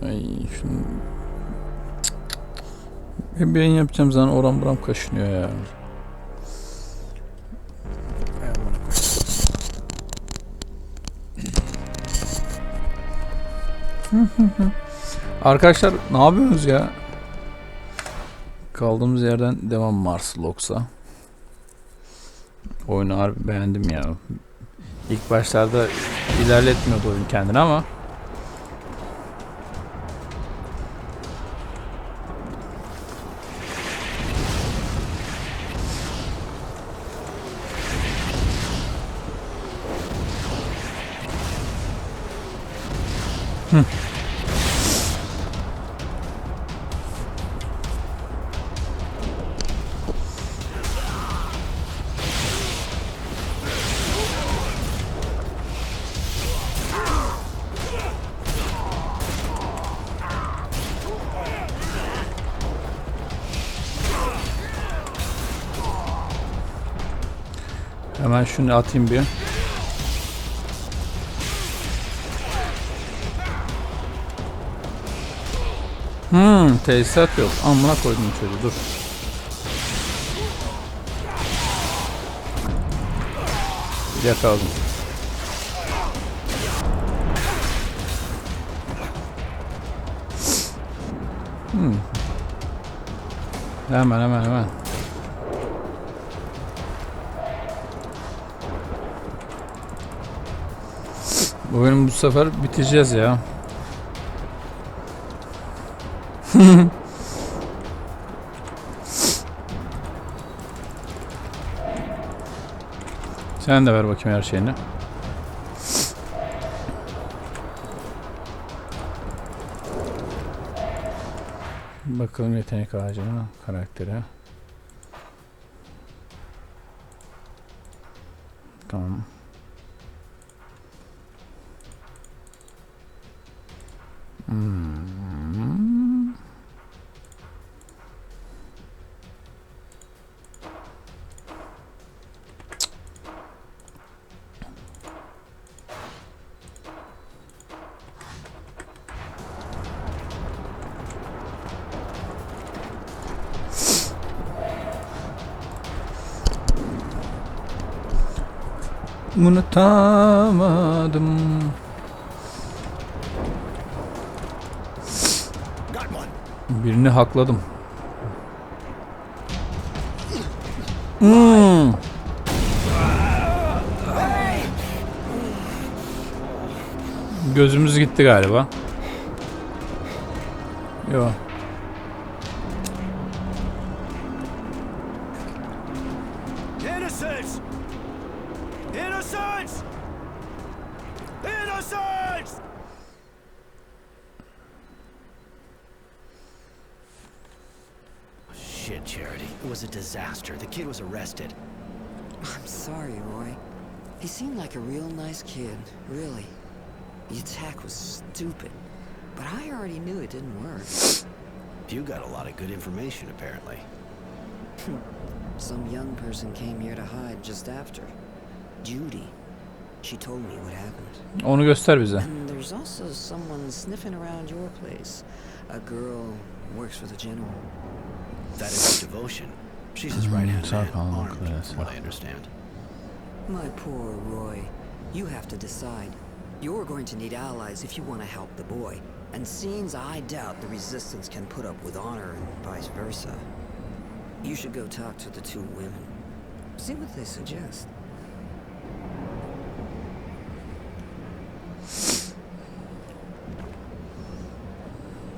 Ay şunu... Ben yapacağım zaman oram buram kaşınıyor ya. Arkadaşlar ne yapıyorsunuz ya? Kaldığımız yerden devam Mars Logs'a. Oyunu harbi beğendim ya. İlk başlarda ilerletmiyordu oyun kendini ama hemen şunu atayım bir. Tesisat yok. Amına koydum çocuğu, dur. Yakaladım. Hemen. Bu oyunu bu sefer bitireceğiz ya. Sen de ver bakayım her şeyini. Bakalım yetenek ağacına, karaktere. Tamam. Unutamadım. Birini hakladım. Gözümüz gitti galiba. Yo. It was a disaster. The kid was arrested. I'm sorry, Roy. He seemed like a real nice kid, really. The attack was stupid, but I already knew it didn't work. You got a lot of good information, apparently. Some young person came here to hide just after. Judy. She told me what happened. Onu göster bize. And there's also someone sniffing around your place. A girl works for the general. That is her devotion. She's his right-hand man, armed, from what I understand. My poor Roy. You have to decide. You're going to need allies if you want to help the boy. And seems I doubt the resistance can put up with honor and vice versa. You should go talk to the two women. See what they suggest.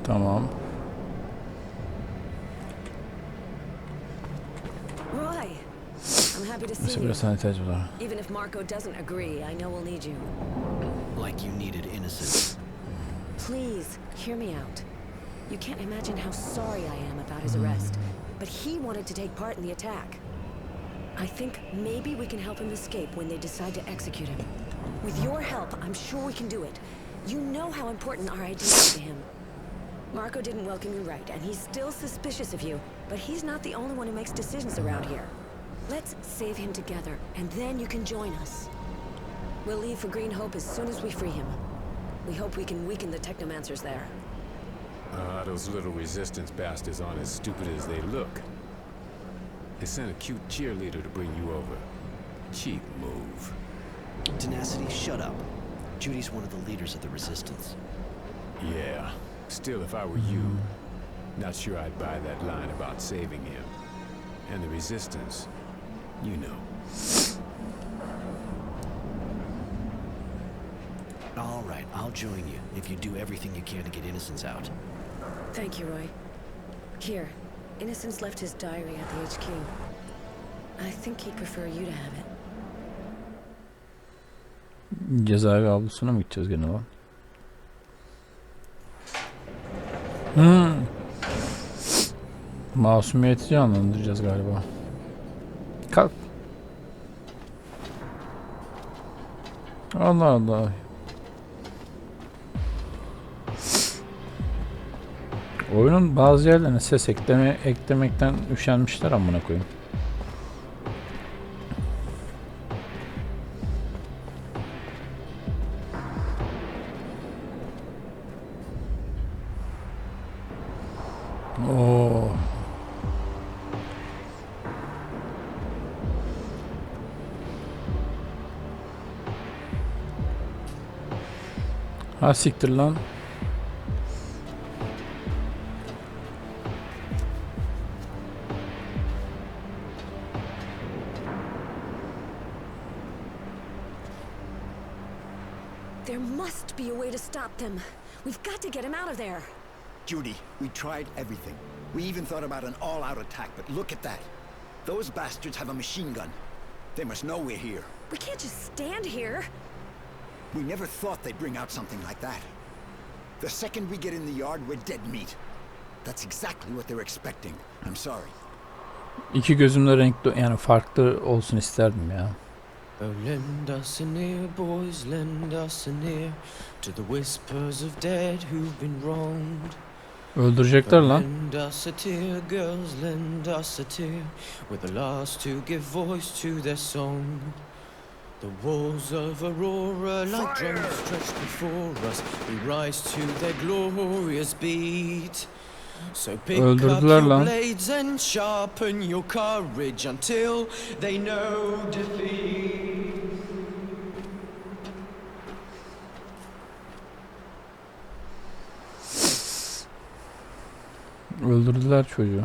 Tamam. Roy, I'm happy to see you. Even if Marco doesn't agree, I know we'll need you. Like you needed innocence. Please, hear me out. You can't imagine how sorry I am about his arrest, but he wanted to take part in the attack. I think maybe we can help him escape when they decide to execute him. With your help, I'm sure we can do it. You know how important our idea is to him. Marco didn't welcome you right, and he's still suspicious of you, but he's not the only one who makes decisions around here. Let's save him together, and then you can join us. We'll leave for Green Hope as soon as we free him. We hope we can weaken the technomancers there. Those little resistance bastards aren't as stupid as they look. They sent a cute cheerleader to bring you over. Cheap move. Tenacity, shut up. Judy's one of the leaders of the resistance. Yeah. Still, if I were you, not sure I'd buy that line about saving him. And the resistance, you know. All right, I'll join you if you do everything you can to get Innocence out. Thank you, Roy. Here, Innocence left his diary at the HQ. I think he'd prefer you to have it. Cezaevi avlusuna mı gideceğiz gene lan? Masumiyeti canlandıracağız galiba. Kalk. Allah Allah. Oyunun bazı yerlerine ses eklemekten üşenmişler amına koyayım. Oo. Ha siktir lan. There must be a way to stop them. We've got to get him out of there. Judy, we tried everything. We even thought about an all-out attack, but look at that. Those bastards have a machine gun. They must know we're here. We can't just stand here. We never thought they'd bring out something like that. The second we get in the yard, we're dead meat. That's exactly what they're expecting. I'm sorry. İki gözümde renkli, yani farklı olsun isterdim ya. Oh, lend us an ear, boys, lend us an ear to the whispers of dead who've been wronged. Öldürecekler lan. Lend us a tear, girls, lend us a tear. We're the last to give voice to their song. The walls of Aurora, like drums stretched before us, we rise to their glorious beat. So pick up Öldürdüler your lan. blades and sharpen your courage until they know defeat. Öldürdüler çocuğu.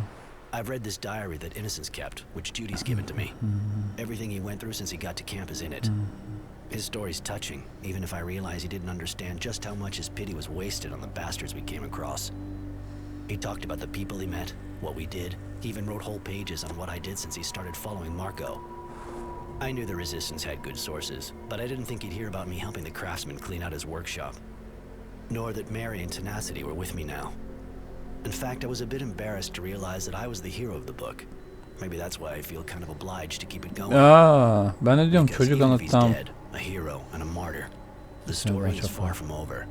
I've read this diary that Innocence kept, which Judy's given to me. Everything he went through since he got to camp is in it. His story's touching, even if I realize he didn't understand just how much his pity was wasted on the bastards we came across. He talked about the people he met, what we did. He even wrote whole pages on what I did since he started following Marco. I knew the Resistance had good sources, but I didn't think he'd hear about me helping the craftsman clean out his workshop. Nor that Mary and Tenacity were with me now. In fact, I was a bit embarrassed to realize that I was the hero of the book. Maybe that's why I feel kind of obliged to keep it going. Ben de diyorum Because çocuk even if he's anlattım. dead, a hero and a martyr, the story is far from over.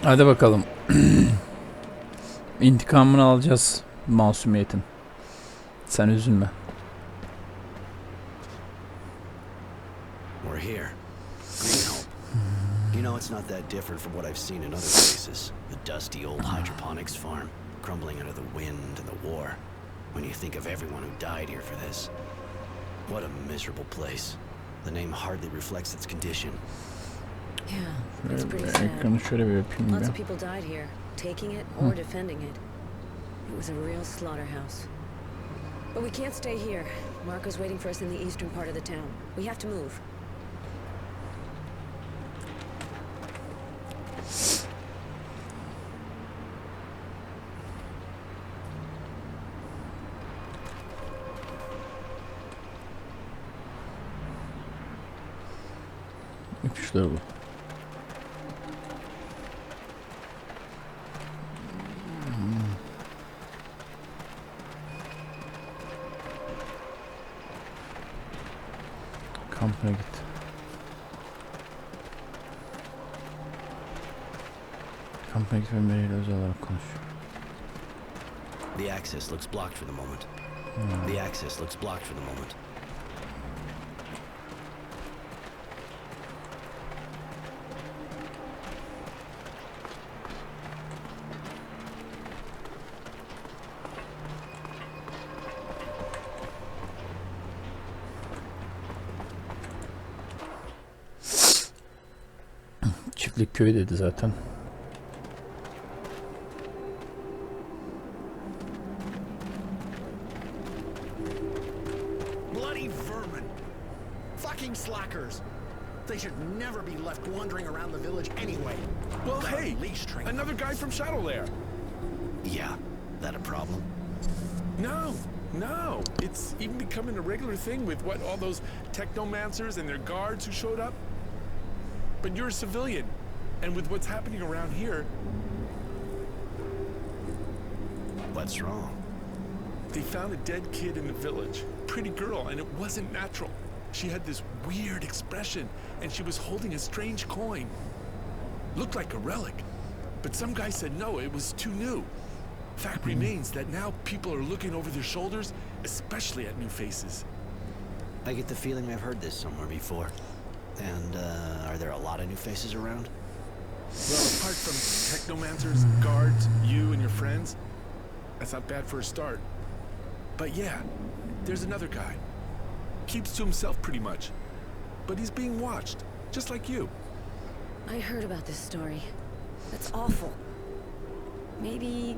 Hadi bakalım. İntikamını alacağız masumiyetin. Sen üzülme. We're here. Greenhope. You know, it's not that different from what I've seen in other places. The dusty old hydroponics farm, crumbling under the wind and the war. When you think of everyone who died here for this. What a miserable place. The name hardly reflects its condition. Yeah, it's pretty sad. Ekranı şöyle bir yapayım Lots bir. of people died here, taking it or defending it. It was a real slaughterhouse. But we can't stay here. Marco's waiting for us in the eastern part of the town. We have to move. İpuçları bu. Kampına git. Kampanya filmleriyle özel olarak konuş. The access looks blocked for the moment. The access looks blocked for the moment. Çiftlik köyü dedi zaten. Bloody vermin! Fucking slackers! They should never be left wandering around the village anyway. Well, hey, leash train. another guy from Shadowlair. Yeah, that a problem? No. It's even becoming a regular thing with all those technomancers and their guards who showed up. But you're a civilian, and with what's happening around here... What's wrong? They found a dead kid in the village. Pretty girl, and it wasn't natural. She had this weird expression, and she was holding a strange coin. Looked like a relic. But some guy said no, it was too new. Fact remains that now people are looking over their shoulders, especially at new faces. I get the feeling I've heard this somewhere before. And, are there a lot of new faces around? Well, apart from technomancers, guards, you and your friends, that's not bad for a start. But yeah, there's another guy. Keeps to himself pretty much. But he's being watched, just like you. I heard about this story. That's awful. Maybe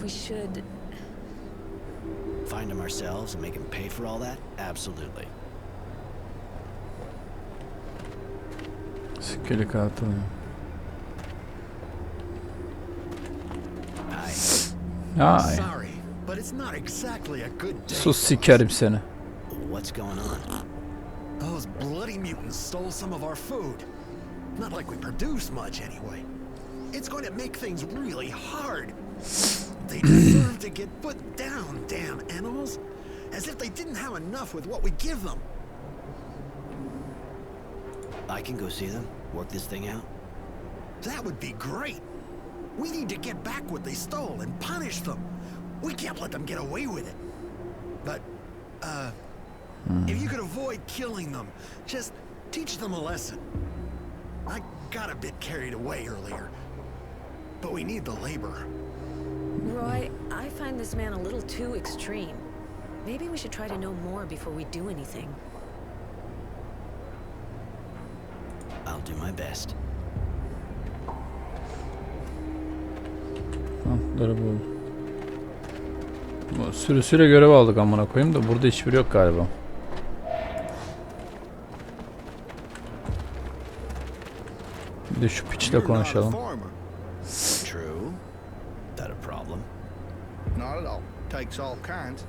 we should... Find him ourselves and make him pay for all that? Absolutely. Sikkeli kartı. Ay. Sorry, but it's not exactly a good day. Sus sikerim seni. What's going on? Those bloody mutants stole some of our food. Not like we produce much anyway. It's going to make things really hard. They deserve to get put down, damn animals. As if they didn't have enough with what we give them. I can go see them, work this thing out. That would be great. We need to get back what they stole and punish them. We can't let them get away with it. But, if you could avoid killing them, just teach them a lesson. I got a bit carried away earlier, but we need the labor. Roy, I find this man a little too extreme. Maybe we should try to know more before we do anything. I'll do my best. Hantları bul. Sürü görev aldık amına koyayım da burada hiçbiri yok galiba. Bir de şu piçle konuşalım. True. That a problem? Not at all. Takes all kinds.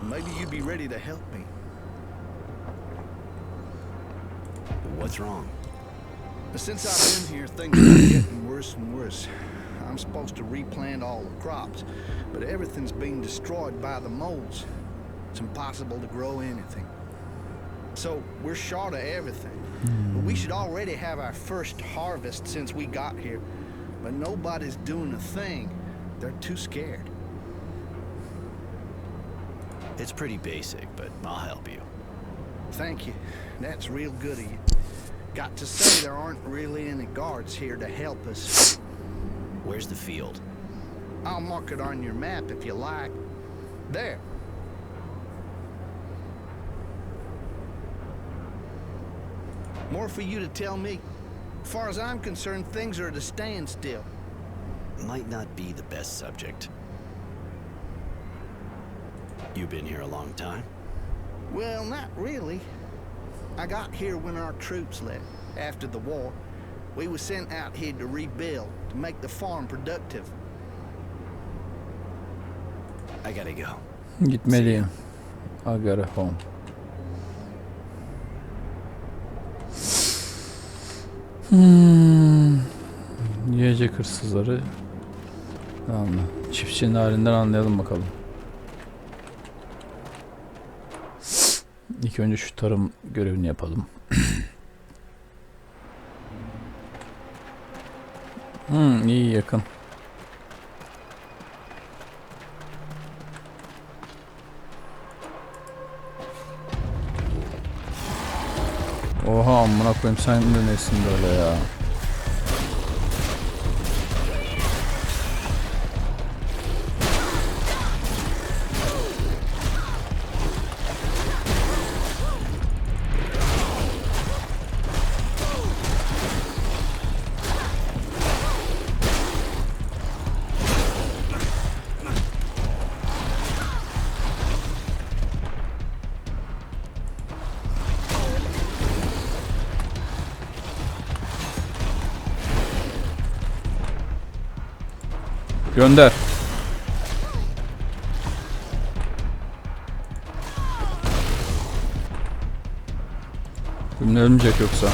Well, maybe you'd be ready to help me. What's wrong? Since I've been here, things are getting worse and worse. I'm supposed to replant all the crops, but everything's being destroyed by the moles. It's impossible to grow anything. So we're short of everything. But we should already have our first harvest since we got here. But nobody's doing a thing. They're too scared. It's pretty basic, but I'll help you. Thank you. That's real good of you. Got to say, there aren't really any guards here to help us. Where's the field? I'll mark it on your map if you like. There. More for you to tell me. As far as I'm concerned, things are at a standstill. Might not be the best subject. You been here a long time? Well, not really. I got here when our troops left, after the war. We were sent out here to rebuild, to make the farm productive. I gotta go. Gitmeliyim. I gotta home. Yiyecek hırsızları. Tamam mı? Çiftçinin halinden anlayalım bakalım. İlk önce şu tarım görevini yapalım. İyi yakın. Oha amına koyayım, sen de nesin böyle ya? Gönder. Şimdi ölmeyecek yoksa.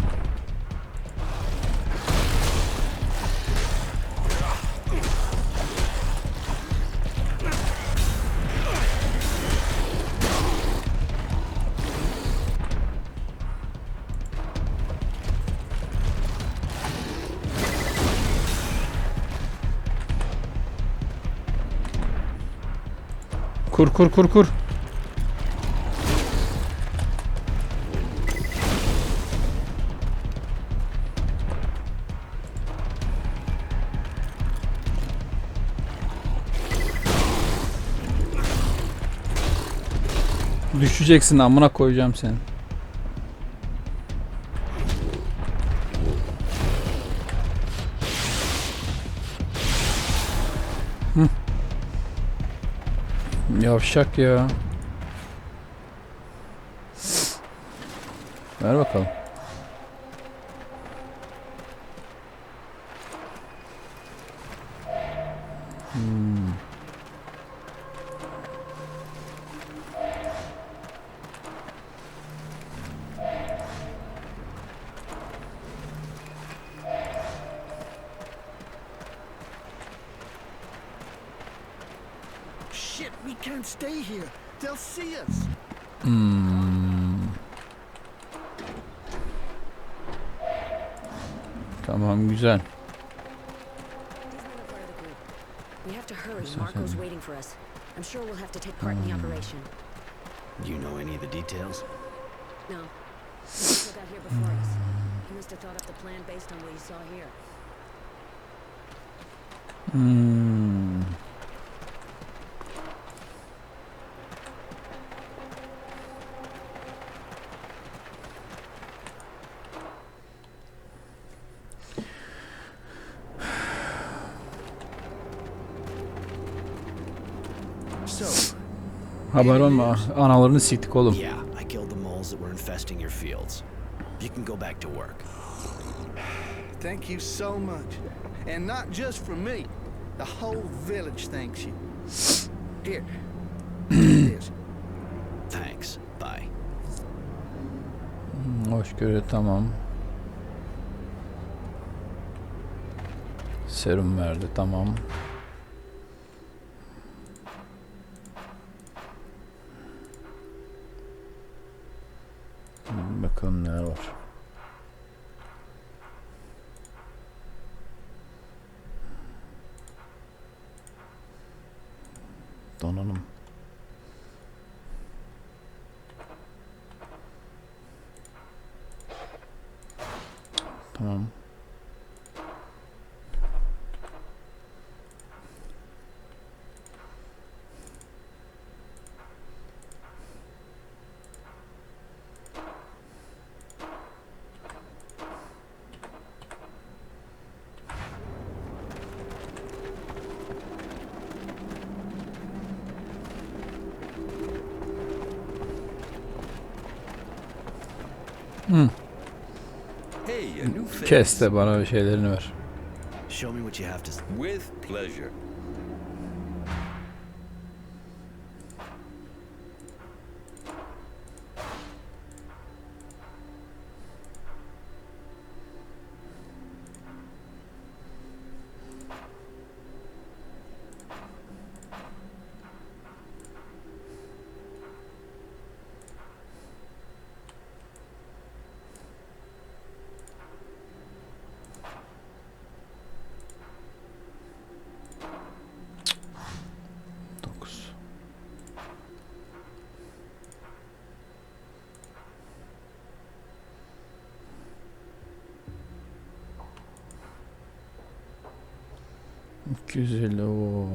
Kur. Düşeceksin, amına koyacağım seni. Yavşak ya. Ver bakalım. Shit, we can't stay here. They'll see us. Tamam, güzel. We have to hurry. Marco's waiting for us. I'm sure we'll have to take part in the operation. Do you know any of the details? No. Marco got here before us. He must have thought up the plan based on what he saw here. So, Haber olma. Analarını siktik oğlum. Yeah, I killed the moles that were infesting your fields. You can go back to work. Thank you so much. And not just for me. The whole village thanks you. Here. It is. Thanks. Bye. Hoşgörü, tamam. Serum verdi, tamam. Bakalım neler var. Donanım. Tamam. Hey, a new face. Kes de bana bir şeylerini ver. Show me what you have to. With pleasure. 250 o.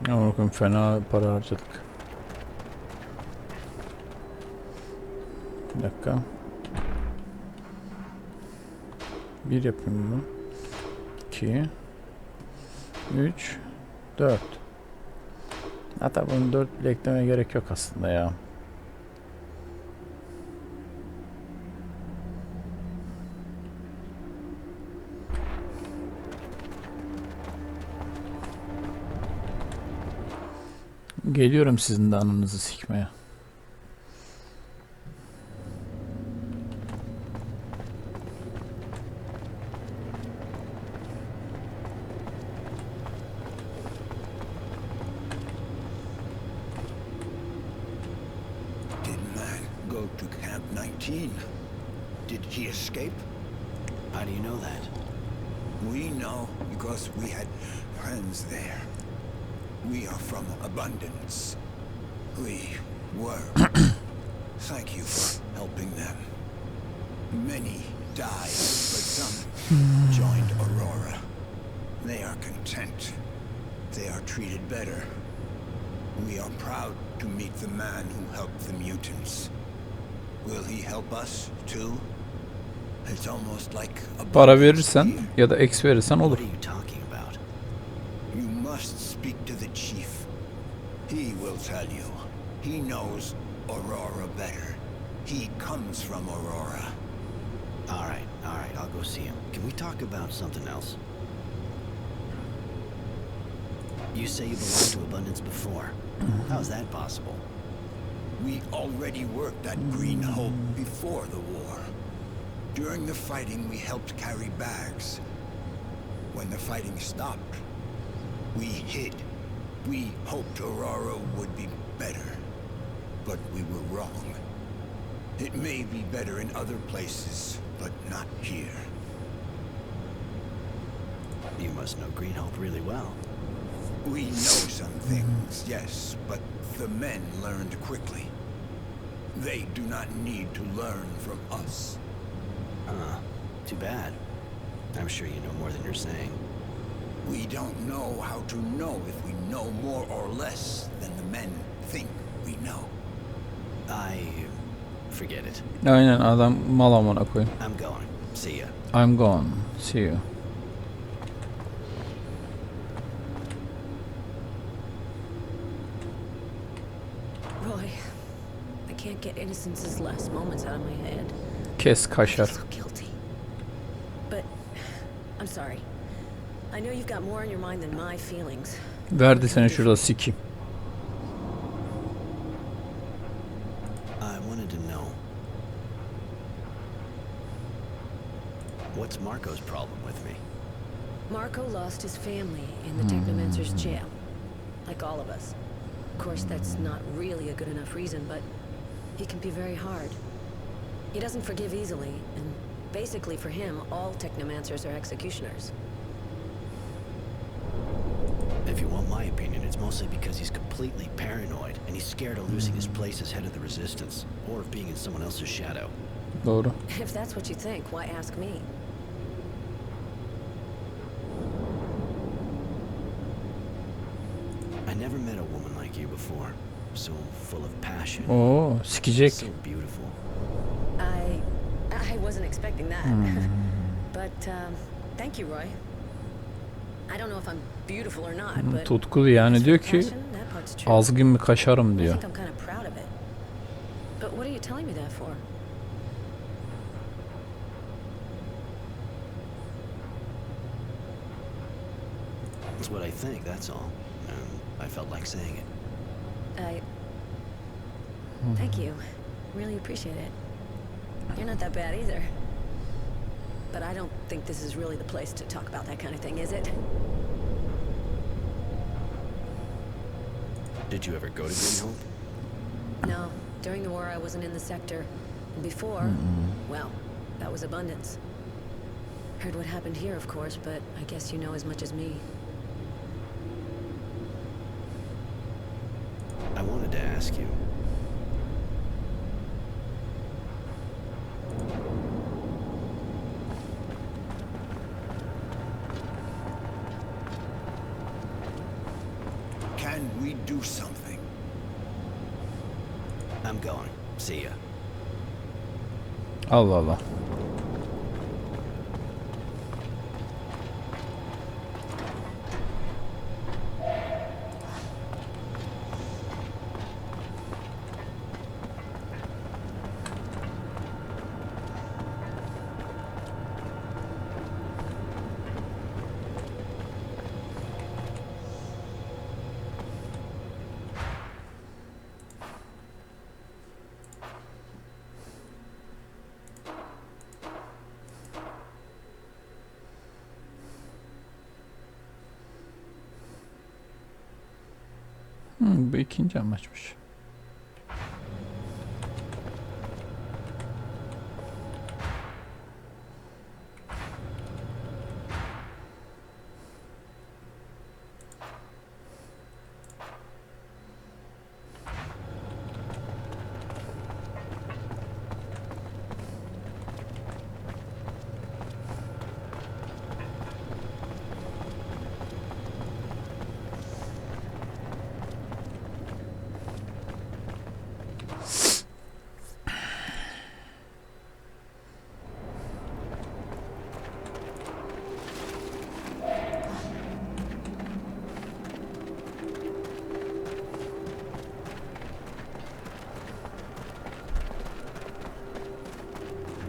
Bakın fena para harcadık. Bir dakika. Bir yapayım bunu. 2 3 4. Hatta bunu 4 bile eklemeye gerek yok aslında ya. Geliyorum sizin de anınızı sikmeye. Did man go to Camp 19? Did he escape? How do you know that? We know because we had friends there. We are from abundance. We were. Thank you for helping them. Many died, but some joined Aurora. They are content. They are treated better. We are proud to meet the man who helped the mutants. Will he help us too? It's almost like a Para verirsen ya da X verirsen olur. What are you talking about? You must speak to the chief. He will tell you. He knows Aurora better. He comes from Aurora. All right, I'll go see him. Can we talk about something else? You say you belonged to Abundance before. How's that possible? We already worked at Green Hope before the war. During the fighting, we helped carry bags. When the fighting stopped, we hid. We hoped Aurora would be better, but we were wrong. It may be better in other places, but not here. You must know Green Hope really well. We know some things, yes, but the men learned quickly. They do not need to learn from us. Too bad. I'm sure you know more than you're saying. We don't know how to know if we know more or less than the men think we know. Forget it. Aynen, adam mal amına koyayım. I'm going. See ya. I'm gone. See you. Roy, I can't get Innocence's last moments out of my head. Kes I feel kaşar. so guilty. But I'm sorry. I know you've got more on your mind than my feelings. Verdi seni şurada sikeyim. I wanted to know. family in the Technomancer's jail, like all of us. Of course, that's not really a good enough reason, but he can be very hard. He doesn't forgive easily, and basically for him, all Technomancers are executioners. If you want my opinion, it's mostly because he's completely paranoid and he's scared of losing his place as head of the Resistance, or of being in someone else's shadow. Doğru. If that's what you think, why ask me? I never met a woman like you before, so full of passion, Oo, sikecek. so beautiful. I wasn't expecting that. But thank you, Roy. I don't know if I'm beautiful or not, but Tutkulu yani, diyor ki passion, that part's true. azgın mı kaşarım I diyor. think I'm kind of proud of it. But what are you telling me that for? It's what I think, that's all. I felt like saying it. Thank you. Really appreciate it. You're not that bad either. But I don't think this is really the place to talk about that kind of thing, is it? Did you ever go to Green Hope? No. During the war, I wasn't in the sector. And before, well, that was abundance. Heard what happened here, of course, but I guess you know as much as me. I wanted to ask you. Can we do something? I'm going. See ya. Allah Allah. Bu ikinci amaçmış.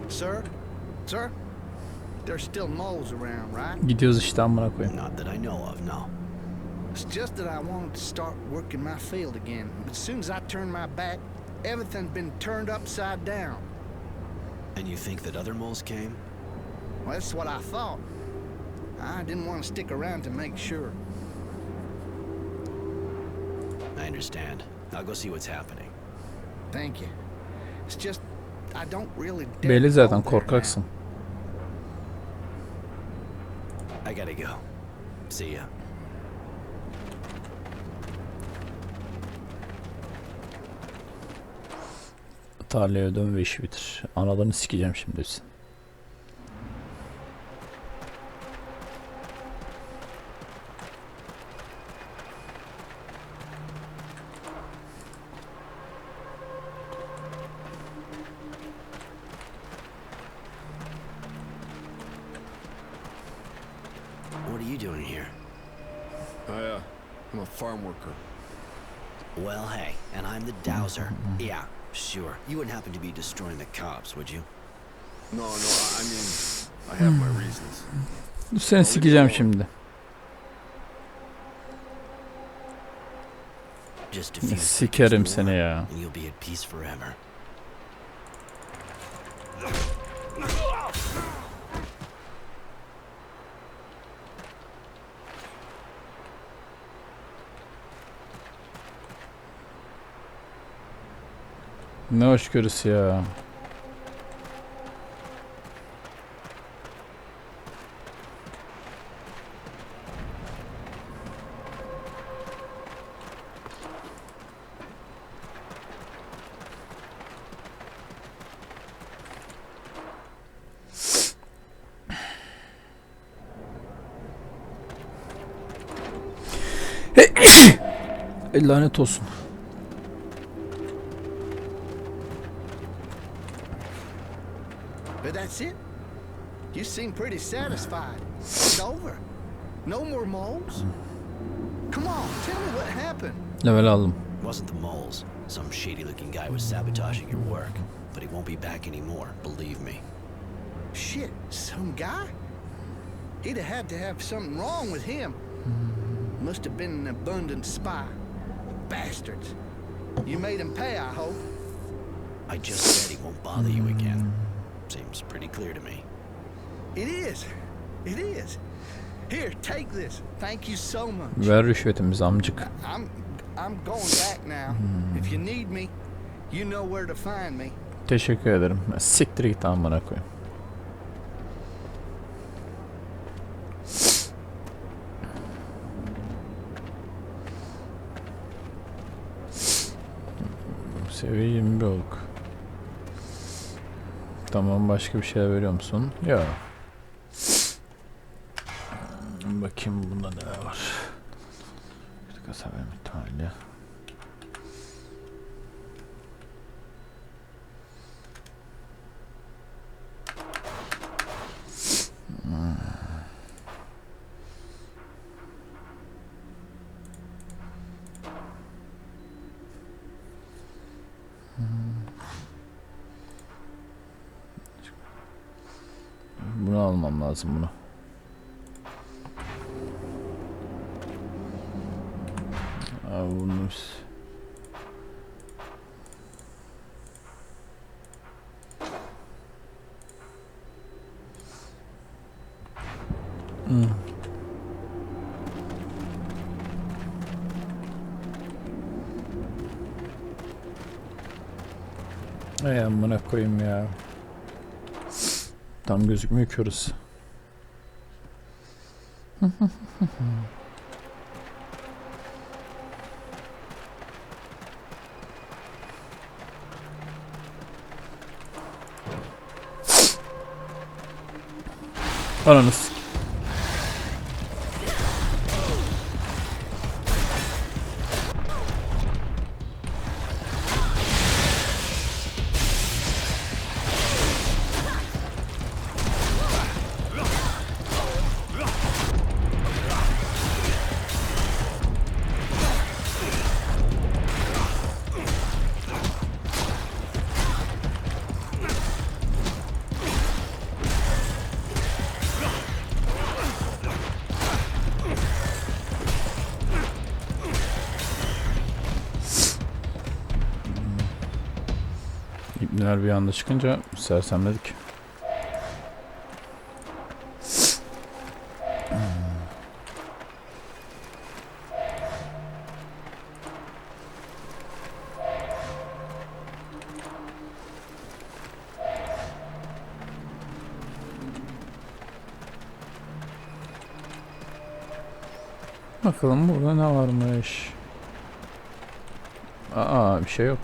Sir? Sir? There's still moles around, right? Gidiyoruz işte, amına koyayım. Not that I know of, no. It's just that I wanted to start working my field again. But as soon as I turned my back, everything's been turned upside down. And you think that other moles came? Well, that's what I thought. I didn't want to stick around to make sure. I understand. I'll go see what's happening. Thank you. It's just I don't really dare Belli go zaten, there korkaksın. I gotta go. See ya. Tarlaya dön ve işi bitir. Analarını sikeceğim şimdi hepsini. What are you doing here? I'm a farm worker. Well, hey, and I'm the dowser. Yeah, sure. You wouldn't happen to be destroying the cops, would you? No, I mean, I have my reasons. Seni sikeceğim şimdi. Just a few Sikerim seconds seni more, ya. and you'll be at peace forever. Ne hoşgörüsü ya. Lanet olsun. But that's it? You seem pretty satisfied. It's over. No more moles? Come on, tell me what happened. Level aldım. It wasn't the moles. Some shady-looking guy was sabotaging your work. But he won't be back anymore, believe me. Shit, some guy? He'd have had to have something wrong with him. Must have been an abundant spy. Bastards. You made him pay, I hope. I just said he won't bother you again. Seems pretty clear to me. It is. It is. Here, take this. Thank you so much. Ver rüşvetimizi amcık. I'm going back now. If you need me, you know where to find me. Teşekkür ederim. Siktir git amına koyayım. Seviye 21 olduk. Tamam, başka bir şey veriyor musun? Yok. Bakayım bunda ne var. Kasa verme ihtimali. Bunu almam lazım, bunu. Bunu Ay amına koyayım ya. Tam gözükmüyor ki orası. Ananız. İbneler bir anda çıkınca sersemledik. Bakalım burada ne varmış. Aa, bir şey yok.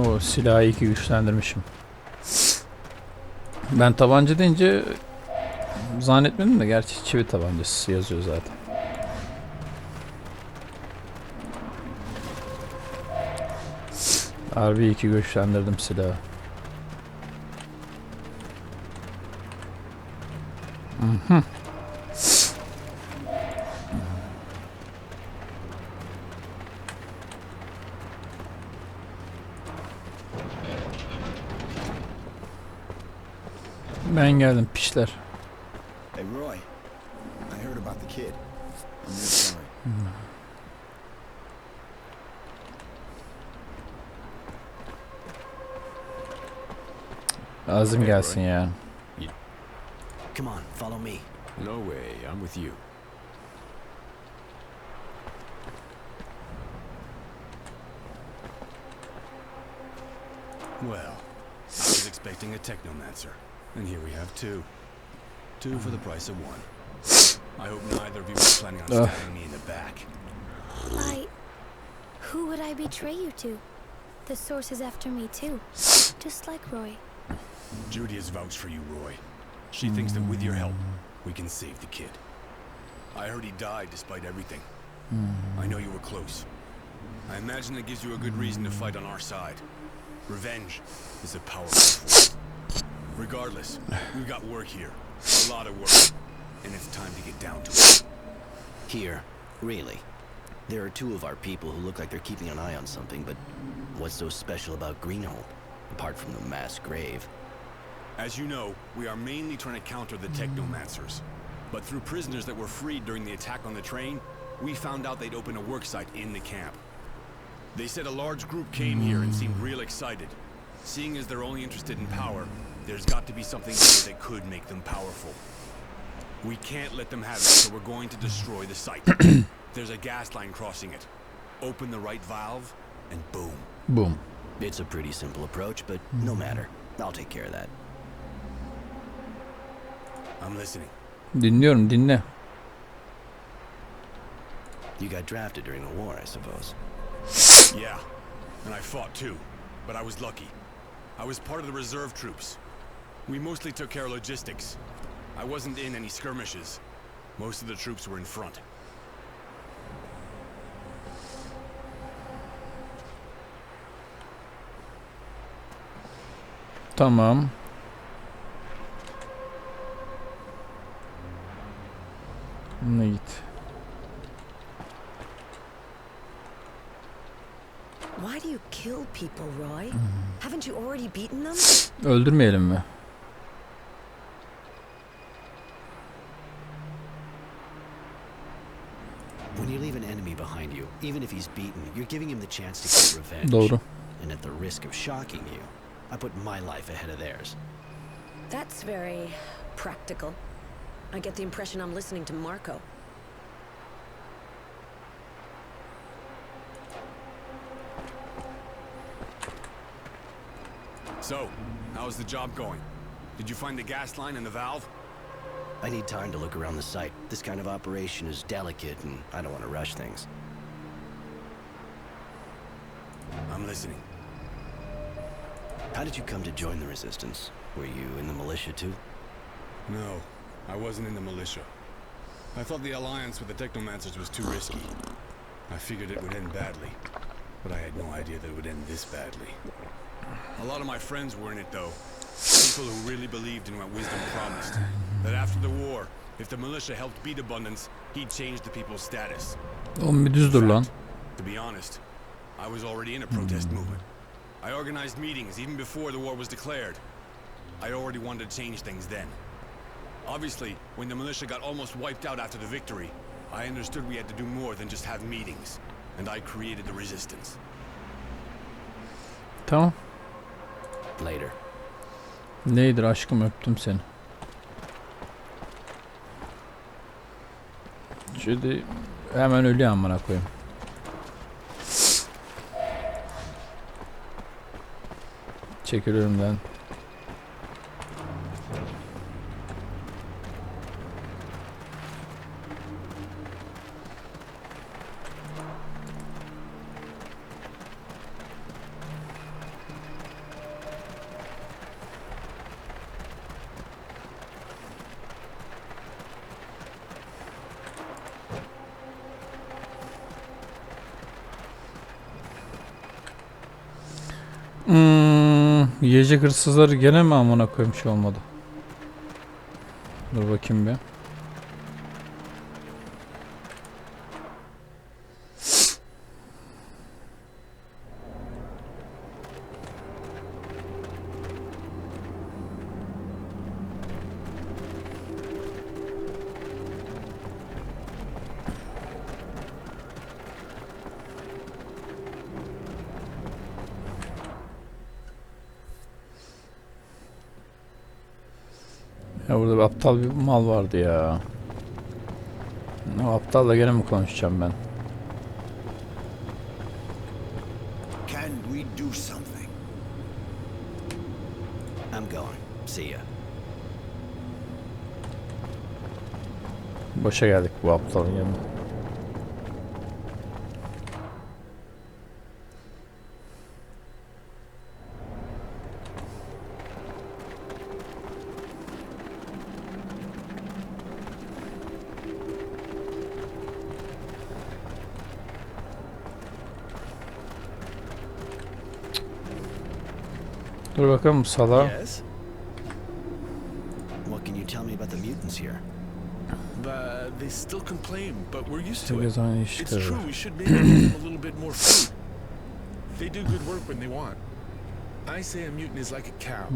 O silahı iyi ki güçlendirmişim. Ben tabanca deyince Zannetmedim de gerçi çivi tabancası yazıyor zaten. Harbi iyi ki güçlendirdim silahı. Ben geldim pişler. Hey, Roy. I heard about the kid. I'm really sorry. Lazım gelsin ya. Come on, follow me. No way, I'm with you. Well, I was expecting a technomancer, and here we have two. Two for the price of one. I hope neither of you are planning on stabbing me in the back. Who would I betray you to? The source is after me too, just like Roy. Judy has vouched for you, Roy. She thinks that with your help, we can save the kid. I heard he died despite everything. I know you were close. I imagine that gives you a good reason to fight on our side. Revenge is a powerful force. Regardless, we've got work here. A lot of work. And it's time to get down to it. Here, really. There are two of our people who look like they're keeping an eye on something, but what's so special about Greenhole, apart from the mass grave? As you know, we are mainly trying to counter the technomancers. But through prisoners that were freed during the attack on the train, we found out they'd opened a worksite in the camp. They said a large group came here and seemed real excited. Seeing as they're only interested in power, there's got to be something here that could make them powerful. We can't let them have it, so we're going to destroy the site. There's a gas line crossing it. Open the right valve, and boom. Boom. It's a pretty simple approach, but no matter. I'll take care of that. I'm listening. Dinliyorum, dinle. You got drafted during the war, I suppose. Yeah, and I fought too, but I was lucky. I was part of the reserve troops. We mostly took care of logistics. I wasn't in any skirmishes. Most of the troops were in front. Tamam. Bununla git. Why do you kill people, Roy? Haven't you already beaten them? Öldürmeyelim mi? When you leave an enemy behind you, even if he's beaten, you're giving him the chance to get revenge. Doğru. And at the risk of shocking you, I put my life ahead of theirs. That's very practical. I get the impression I'm listening to Marco. So, how's the job going? Did you find the gas line and the valve? I need time to look around the site. This kind of operation is delicate, and I don't want to rush things. I'm listening. How did you come to join the Resistance? Were you in the militia too? No, I wasn't in the militia. I thought the alliance with the Technomancers was too risky. I figured it would end badly, but I had no idea that it would end this badly. A lot of my friends were in it though. People who really believed in what wisdom promised. That after the war, if the militia helped beat abundance, he'd change the people's status. Oğlum bir düz dur lan. To be honest, I was already in a protest movement. I organized meetings even before the war was declared. I already wanted to change things then. Obviously, when the militia got almost wiped out after the victory, I understood we had to do more than just have meetings. And I created the Resistance. Tamam. Later. Neydir aşkım, öptüm seni. Şimdi hemen ölüyor amına koyayım. Çekil önümden. Yiyecek hırsızları gene mi amına koymuş olmadı? Dur bakayım bir. Ya burada bir aptal bir mal vardı ya. O aptalla gene mi konuşacağım ben? Can we do something? I'm going. See ya. Boşa geldik bu aptalın yanına. Dur bakalım sala. Yes? What can you tell me about the mutants here? They still complain, but we're used to it. Sekiz on It's işte. true, we should maybe give them a little bit more food. They do good work when they want. I say a mutant is like a cow.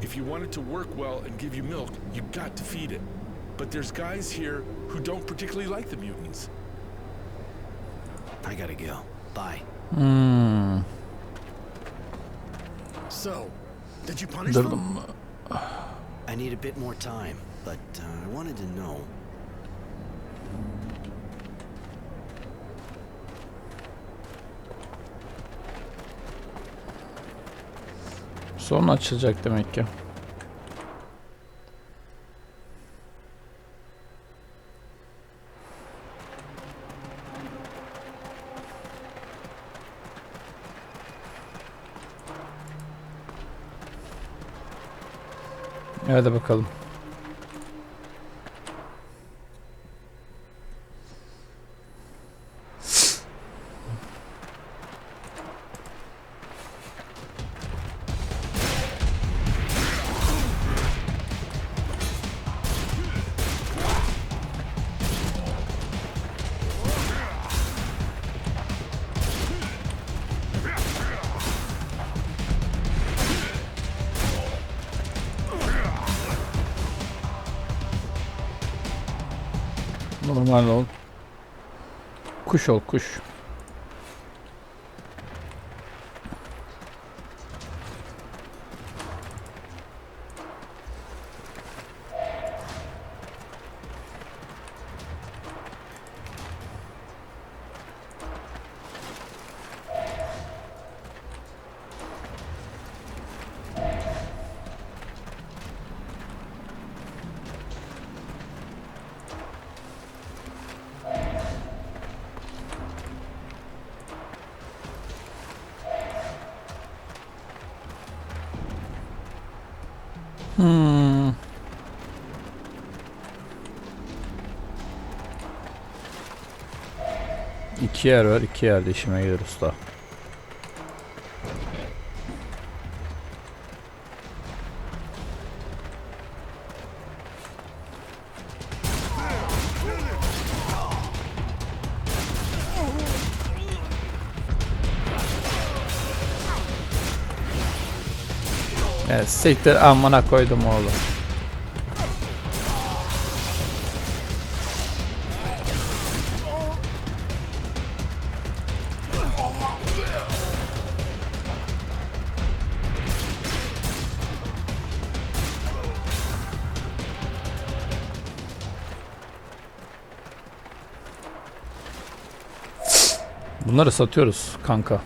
If you want it to work well and give you milk, you got to feed it. But there's guys here who don't particularly like the mutants. I gotta go. Bye. So, did you punish them? I need a bit more time, but I wanted to know. Sonra açılacak demek ki. Hadi bakalım. Normal ol. Kuş ol, kuş. İki yer var, iki yerde işime gelir usta. Evet, siktir amına koydum oğlum. Bunları satıyoruz kanka.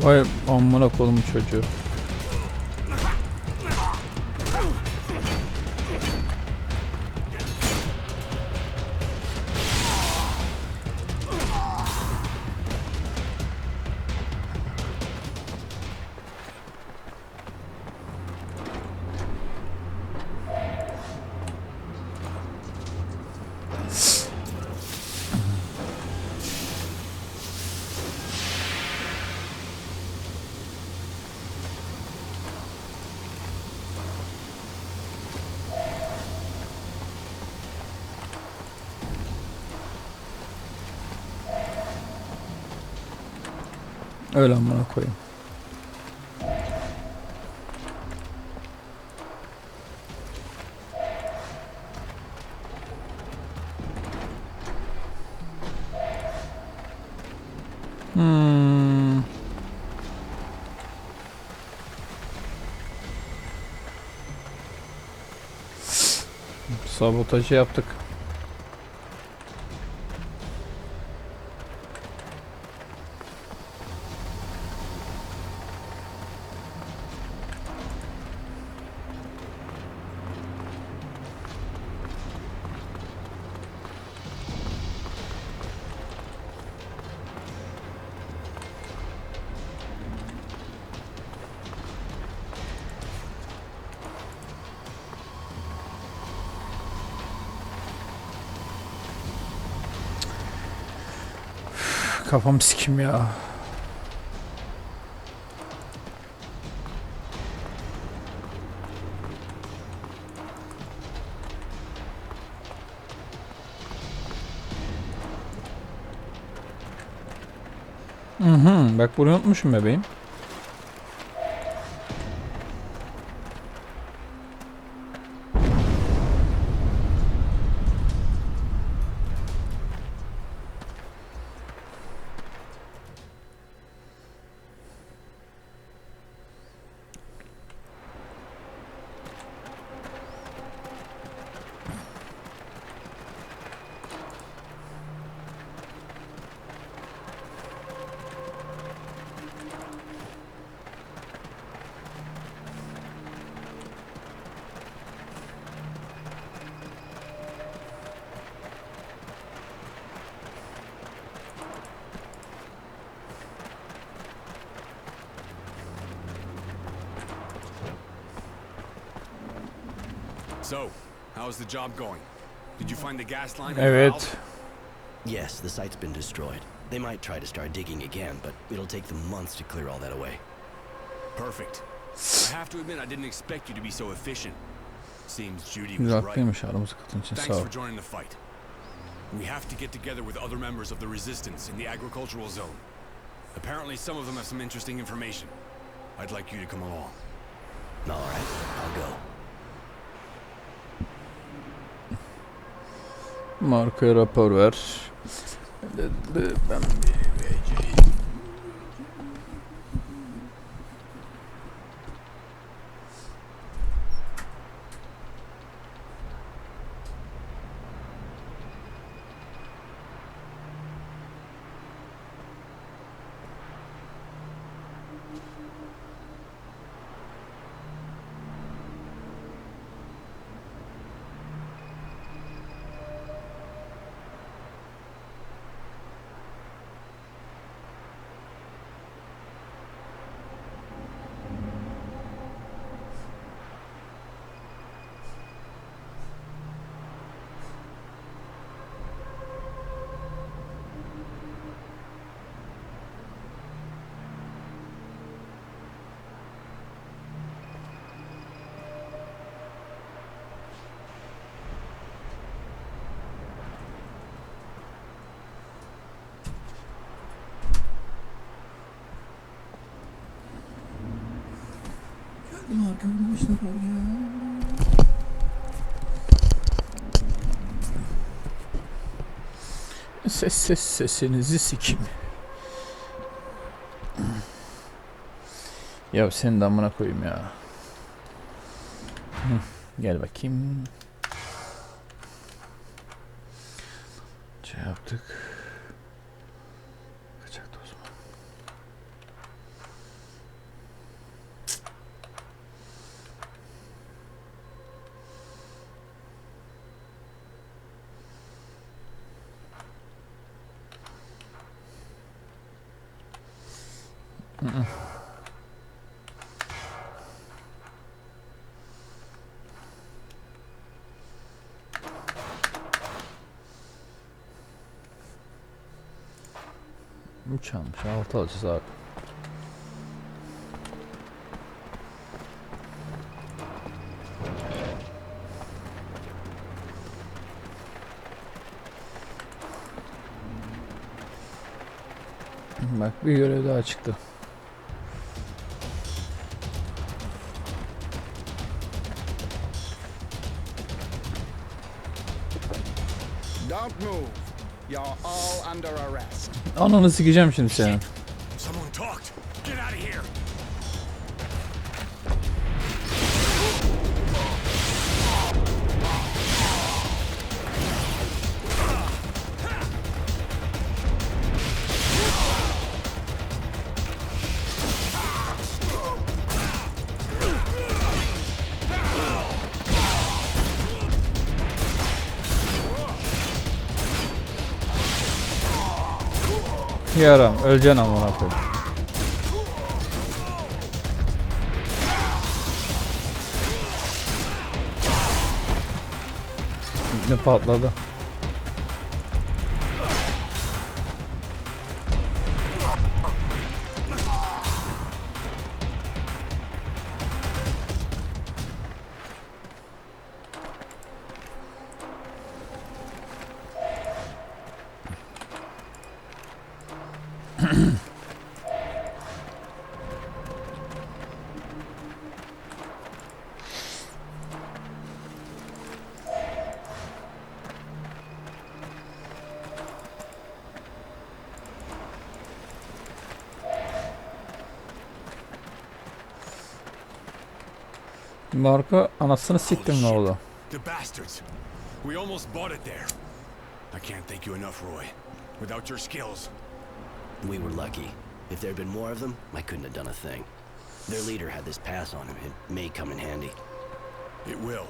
Vay amına kolum çocuğu. Öyle amına koyayım. Sabotajı yaptık. Kafam sikim ya. Bak bunu unutmuşum bebeğim. So, how's the job going? Did you find the gas line? Evet. Yes, the site's been destroyed. They might try to start digging again, but it'll take them months to clear all that away. Perfect. I have to admit I didn't expect you to be so efficient. Seems Judy was right. Haklıymış, aramızı katın için sağ Thanks ol. for joining the fight. We have to get together with other members of the resistance in the agricultural zone. Apparently some of them have some interesting information. I'd like you to come along. All right, I'll go. Markaya rapor ver. Ben Sesinizi sikim. Ya senin de amına koyayım ya. Gel bakayım. Şey yaptık. Kaçaktı o zaman. Üç almış. 6 alacağız abi. Bak bir görev daha çıktı. Don't move. You're all under arrest. Ananı sikeceğim şimdi senin. Someone talked. Get out of here. Yaram öleceksin amına koyayım. Ne patladı? Marka anasını siktim ne oldu? The bastards. We almost bought it there. I can't thank you enough, Roy. Without your skills. We were lucky. If there'd been more of them, I couldn't have done a thing. Their leader had this pass on him. It may come in handy. It will.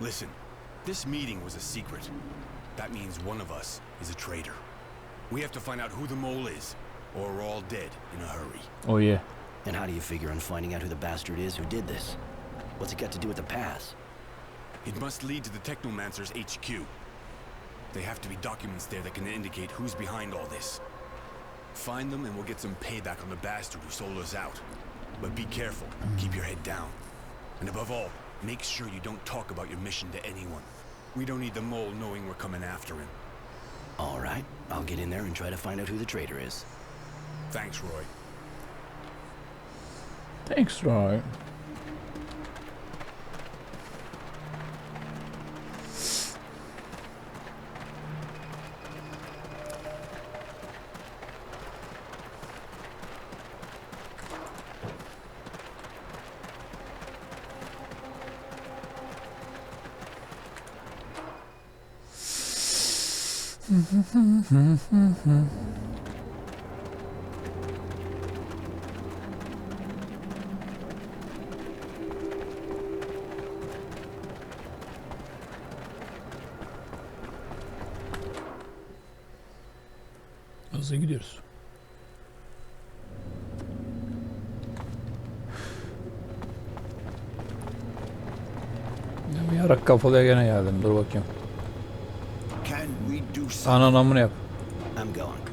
Listen, this meeting was a secret. That means one of us is a traitor. We have to find out who the mole is, or we're all dead in a hurry. Oh yeah. And how do you figure on finding out who the bastard is who did this? What's it got to do with the pass? It must lead to the Technomancer's HQ. There have to be documents there that can indicate who's behind all this. Find them and we'll get some payback on the bastard who sold us out. But be careful, keep your head down. And above all, make sure you don't talk about your mission to anyone. We don't need the mole knowing we're coming after him. All right, I'll get in there and try to find out who the traitor is. Thanks, Roy. Thanks, Roy. Hızlı gidiyoruz. Ya bir yarak kafalıya gene geldim. Dur bakayım. Ananamını yap. I'm going.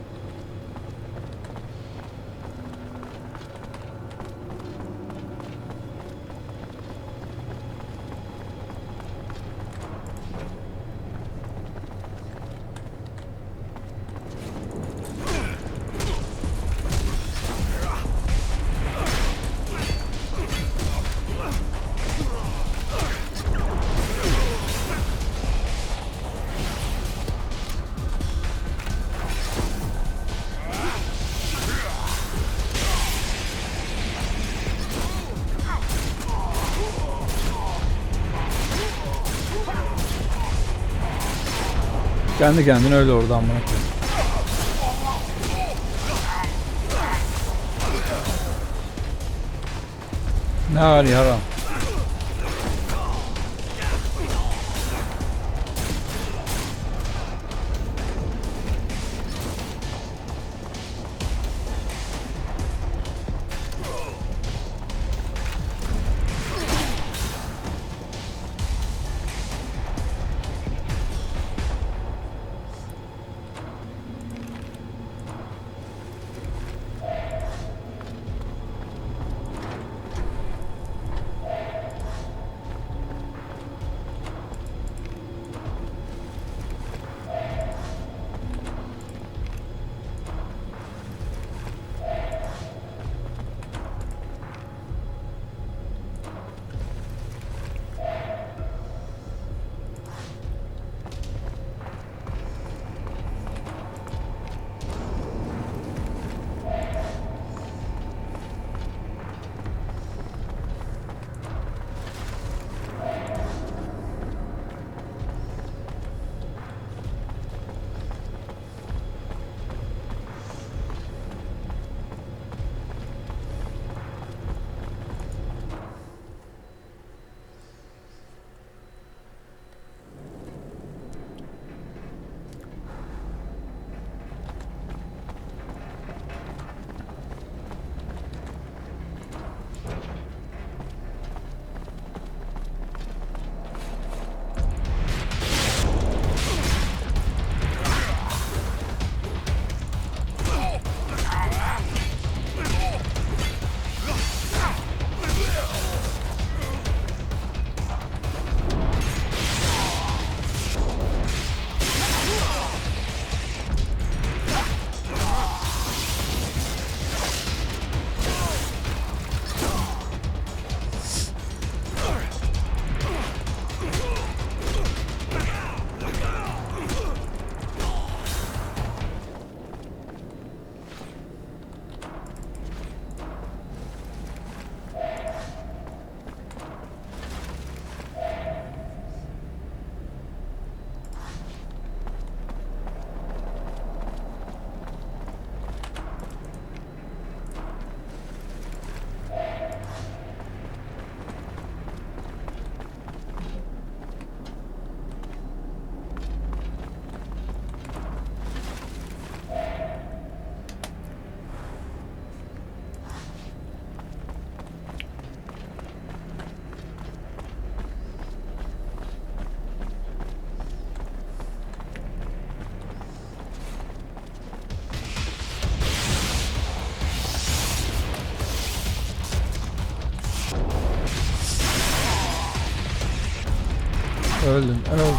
Kendi kendine öyle oradan bana koyayım. Ne var yaram? Öldüm, öldüm.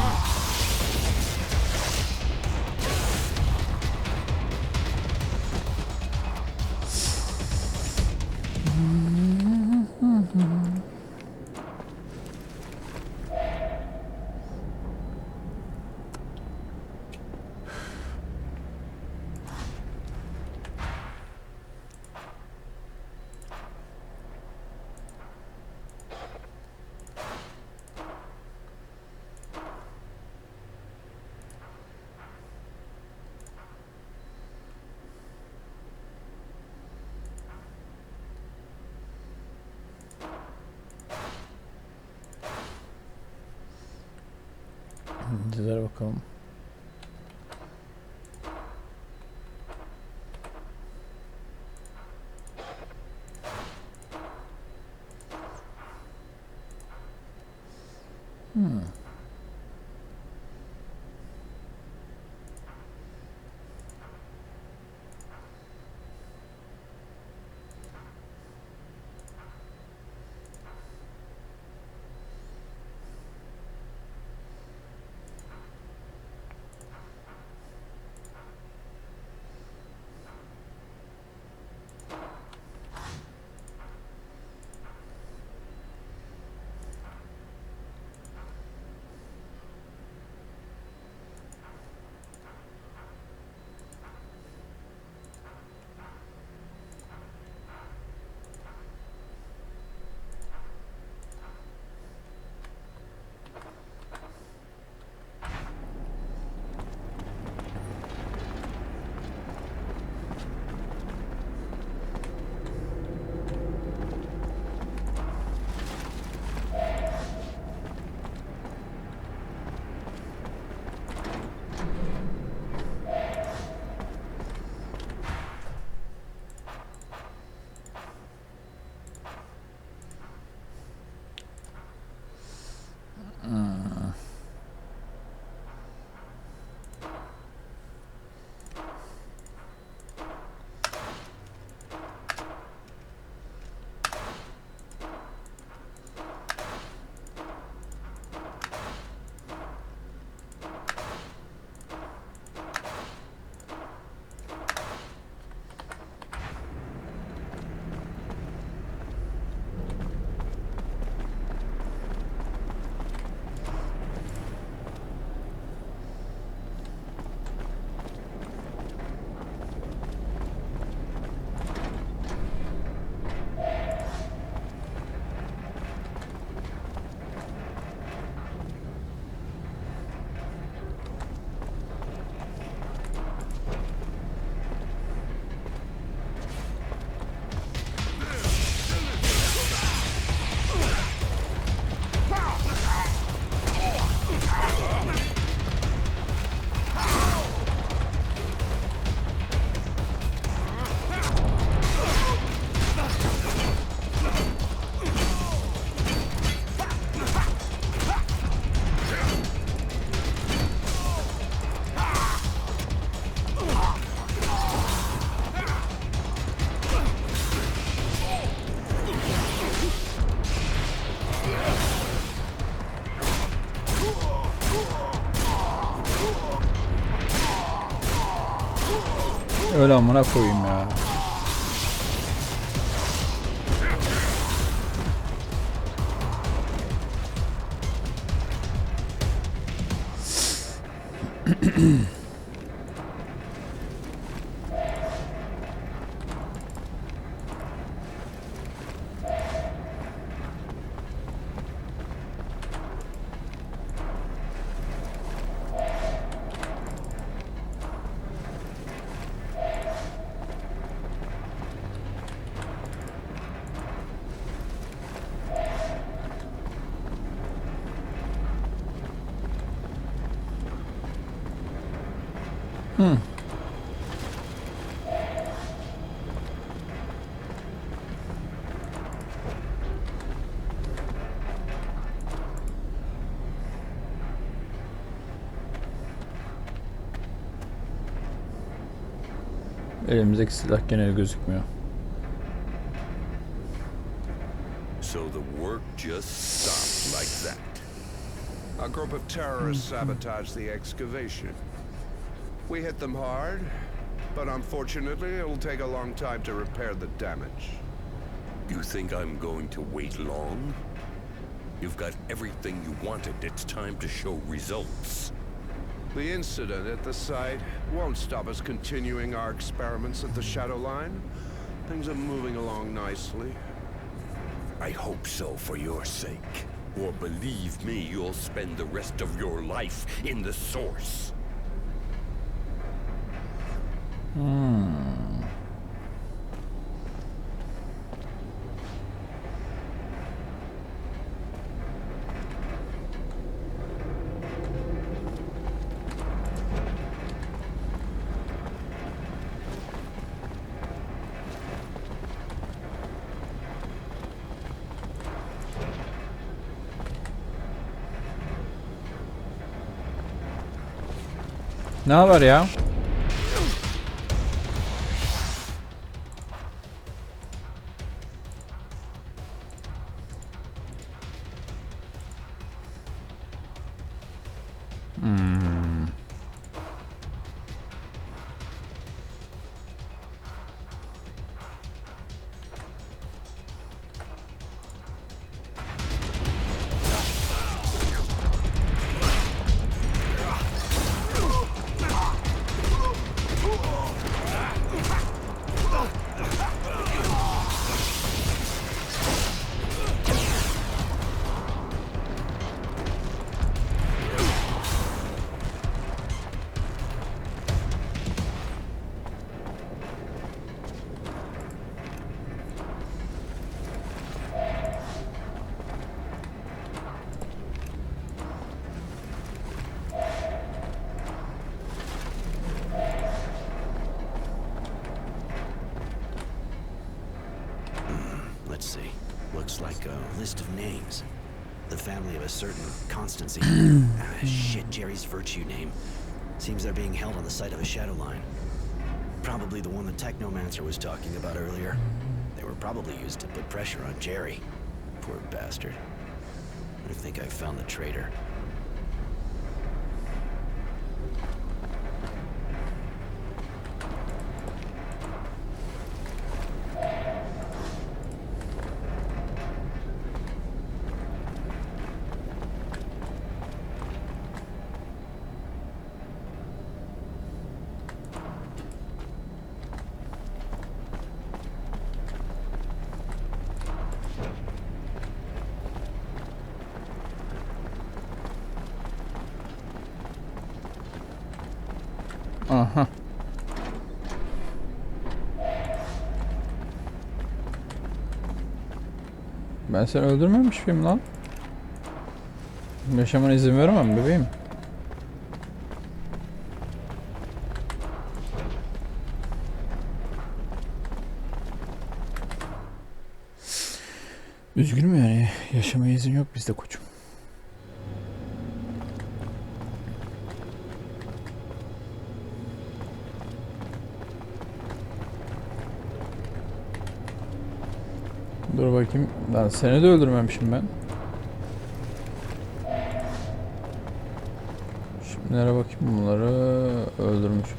Dizilere bakalım. Öyle amına koyayım ya. Elimizdeki silah genel gözükmüyor. So the work just stopped like that. A group of terrorists sabotaged the excavation. We hit them hard, but unfortunately it'll take a long time to repair the damage. You think I'm going to wait long? You've got everything you wanted. It's time to show results. The incident at the site won't stop us continuing our experiments at the Shadow Line. Things are moving along nicely. I hope so for your sake. Or believe me, you'll spend the rest of your life in the source. Ne haber ya? Let's see. Looks like a list of names. The family of a certain Constancy. Shit, Jerry's virtue name. Seems they're being held on the site of a shadow line. Probably the one the Technomancer was talking about earlier. They were probably used to put pressure on Jerry. Poor bastard. I think I found the traitor. Aha. Ben seni öldürmemiş miyim lan? Yaşamana izin veremem bebeğim. Üzgünüm yani. Yaşamaya izin yok bizde koçum. Dur bakayım. Lan seni de öldürmemişim ben. Şimdilere bakayım, bunları öldürmüşüm.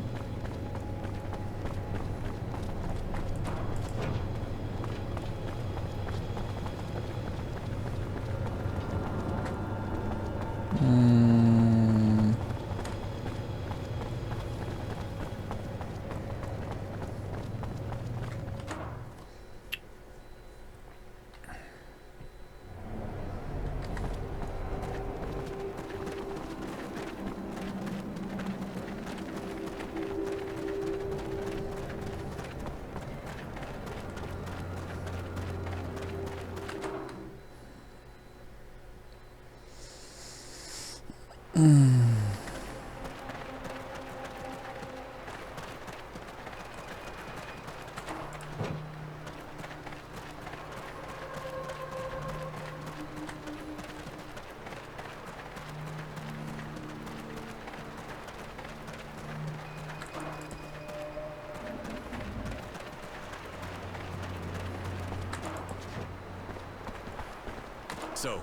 So,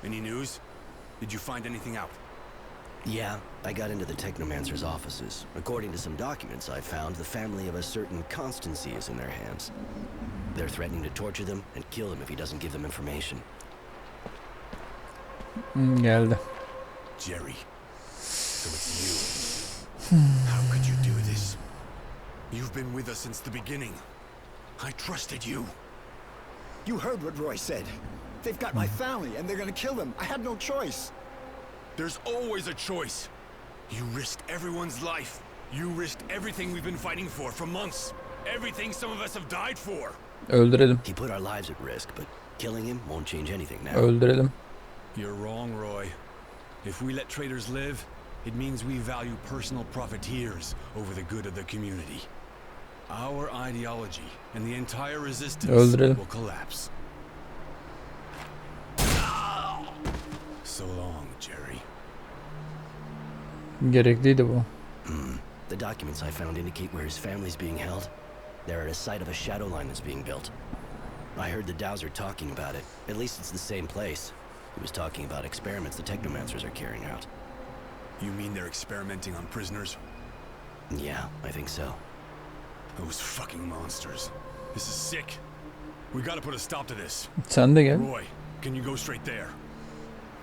any news? Did you find anything out? Yeah, I got into the Technomancer's offices. According to some documents I found, the family of a certain Constancy is in their hands. They're threatening to torture them and kill him if he doesn't give them information. Geldi. Jerry, so it's you. How could you do this? You've been with us since the beginning. I trusted you. You heard what Roy said. They've got my family, and they're gonna kill them. I had no choice. There's always a choice. You risked everyone's life. You risked everything we've been fighting for months. Everything some of us have died for. Öldürelim. He put our lives at risk, but killing him won't change anything now. Öldürelim. You're wrong, Roy. If we let traitors live, it means we value personal profiteers over the good of the community. Our ideology and the entire resistance will collapse. So long, Jerry. Gerekliydi bu. The documents I found indicate where his family's being held. They're at a site of a shadow line that's being built. I heard the Dowser talking about it. At least it's the same place. He was talking about experiments the Technomancers are carrying out. You mean they're experimenting on prisoners? Yeah, I think so. Those fucking monsters. This is sick. We gotta put a stop to this. Sen de gel. Roy, can you go straight there?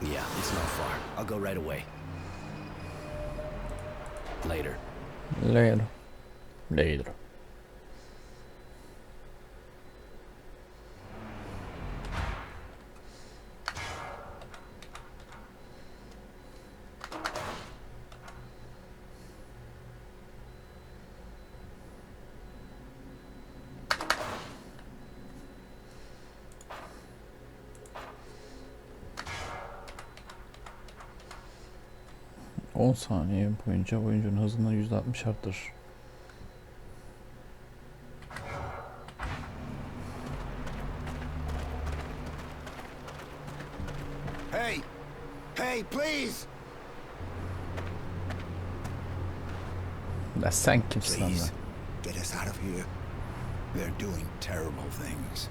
Yeah, it's not far. I'll go right away. Later. Later. Later. ...10 saniye boyunca oyuncunun hızını %60 arttırır. Hey! Hey, please! Ya sen kimsin lan? Please, get us out of here. They're doing terrible things.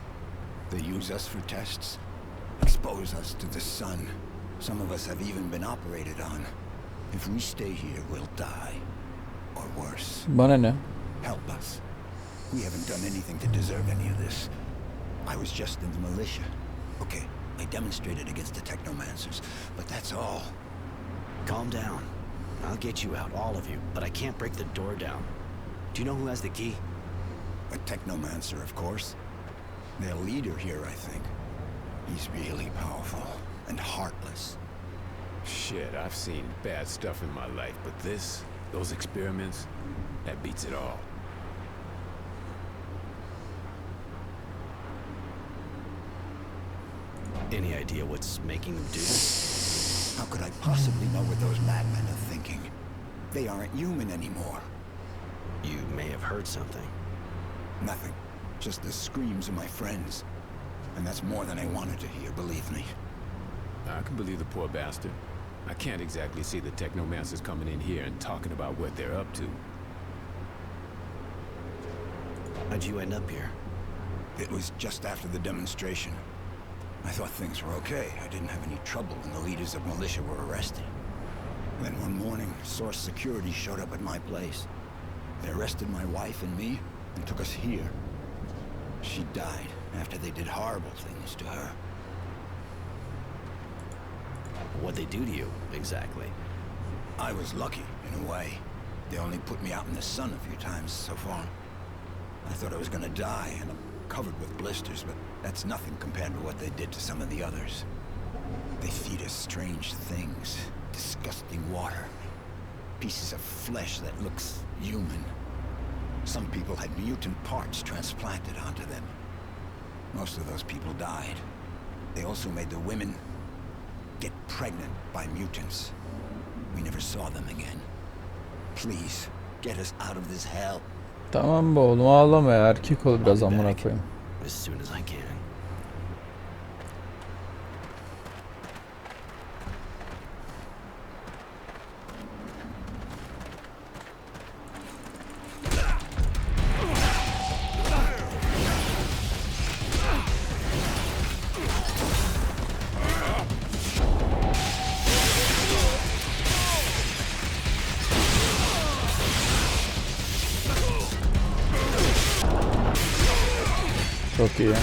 They use us for tests, expose us to the sun. Some of us have even been operated on. If we stay here, we'll die. Or worse. Bana ne? Help us. We haven't done anything to deserve any of this. I was just in the militia. Okay, I demonstrated against the Technomancers, but that's all. Calm down. I'll get you out, all of you, but I can't break the door down. Do you know who has the key? A Technomancer, of course. Their leader here, I think. He's really powerful and heartless. Shit, I've seen bad stuff in my life, but those experiments, that beats it all. Any idea what's making them do this? How could I possibly know what those madmen are thinking? They aren't human anymore. You may have heard something. Nothing. Just the screams of my friends. And that's more than I wanted to hear, believe me. I can believe the poor bastard. I can't exactly see the Technomancers coming in here and talking about what they're up to. How'd you end up here? It was just after the demonstration. I thought things were okay. I didn't have any trouble when the leaders of militia were arrested. Then one morning, Source Security showed up at my place. They arrested my wife and me and took us here. She died after they did horrible things to her. what they do to you, exactly. I was lucky, in a way. They only put me out in the sun a few times so far. I thought I was gonna die, and I'm covered with blisters, but that's nothing compared to what they did to some of the others. They feed us strange things, disgusting water, pieces of flesh that looks human. Some people had mutant parts transplanted onto them. Most of those people died. They also made the women get pregnant by mutants. We never saw them again. Please, get us out of this hell. Tamam be oğlum, ağlama ya, erkek ol biraz amına koyayım. As soon as I can. Çok iyi.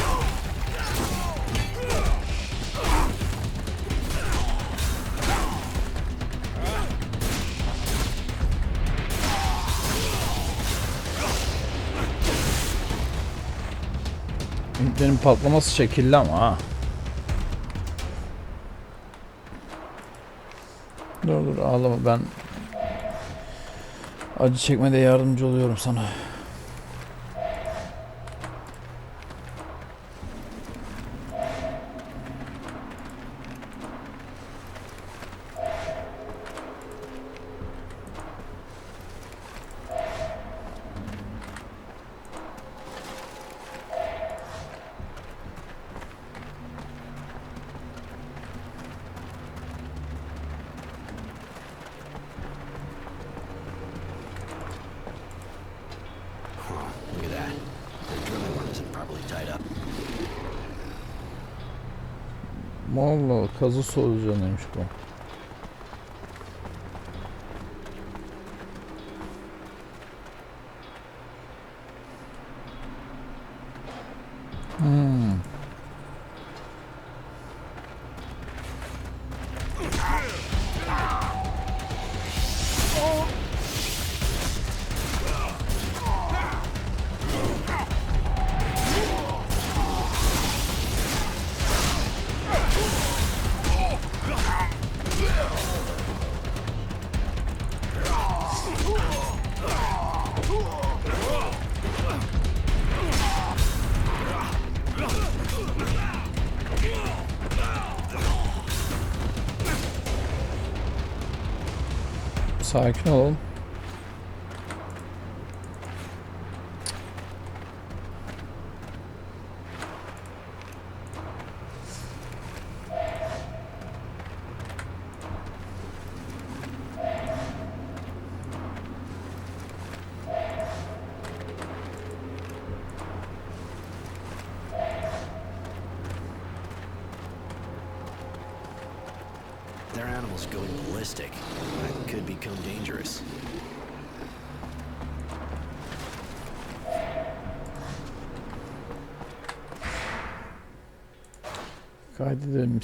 Benim patlaması şekilli ama ha. Dur ağlama, ben acı çekmede yardımcı oluyorum sana. Vallahi kazı solucanıymış bu. Sakin olun. Their animals going ballistic. That could become dangerous. Kaydedelim.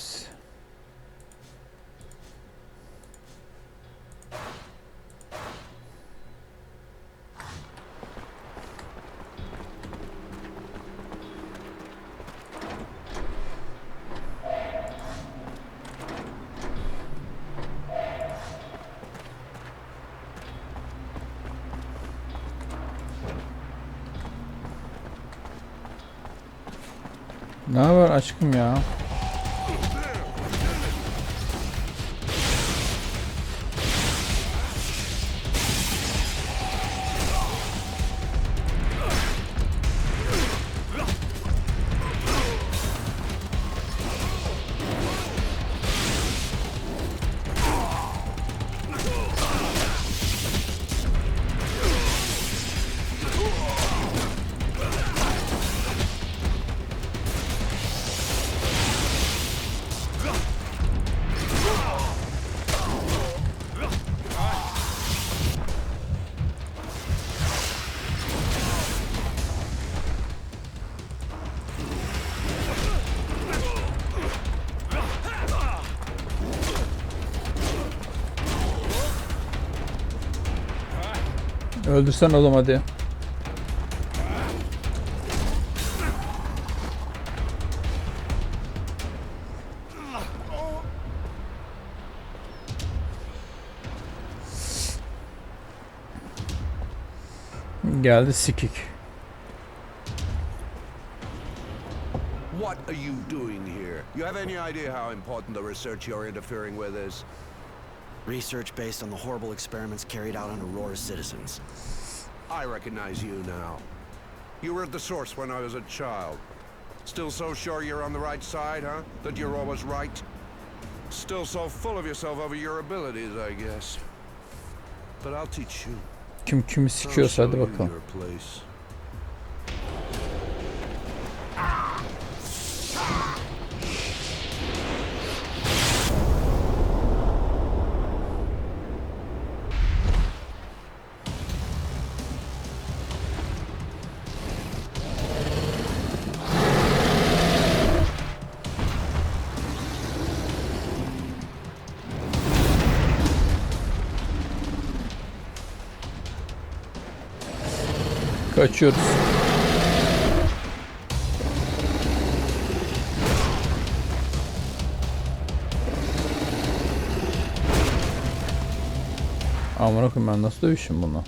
Ne haber aşkım ya? Öldürsen oğlum hadi. Geldi sikik. What are you doing here? You have any idea how important the research you're interfering with is? Research based on the horrible experiments carried out on Aurora's citizens. I recognize you now. You were at the source when I was a child. Still so sure you're on the right side, huh? That you're always right? Still so full of yourself over your abilities, I guess. But I'll teach you. Kim kimi sikiyorsa hadi bakalım. Kaçıyoruz. Amına koyayım, ben nasıl dövüşüm bunu?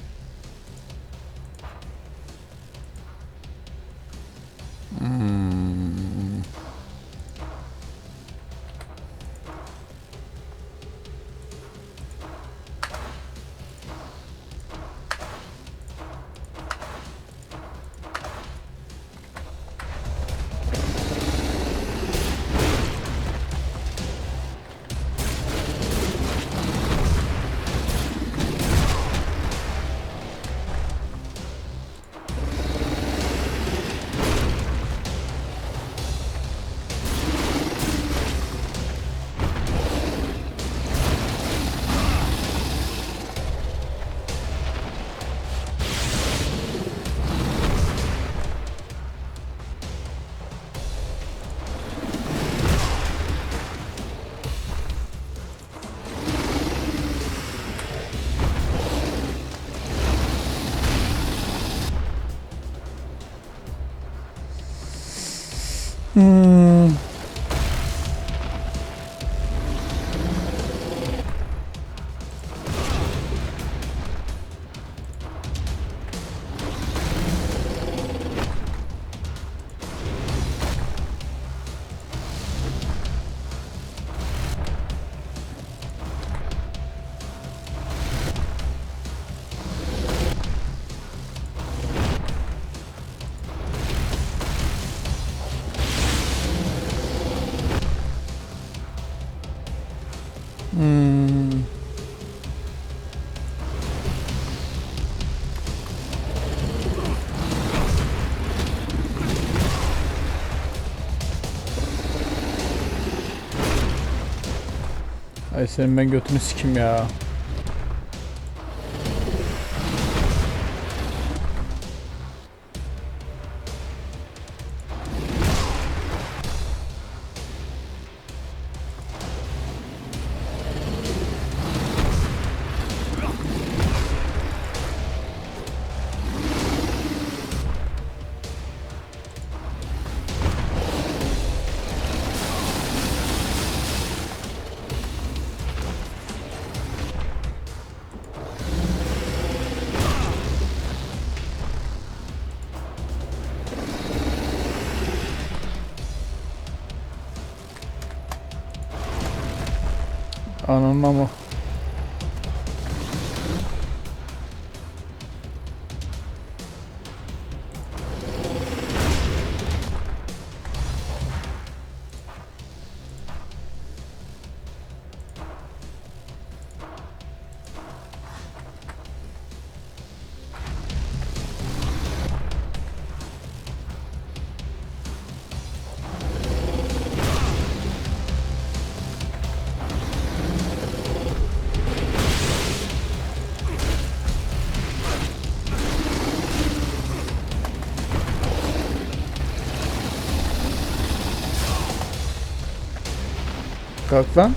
Ay senin ben götünü sikim ya. Ananın ama. Kalk lan.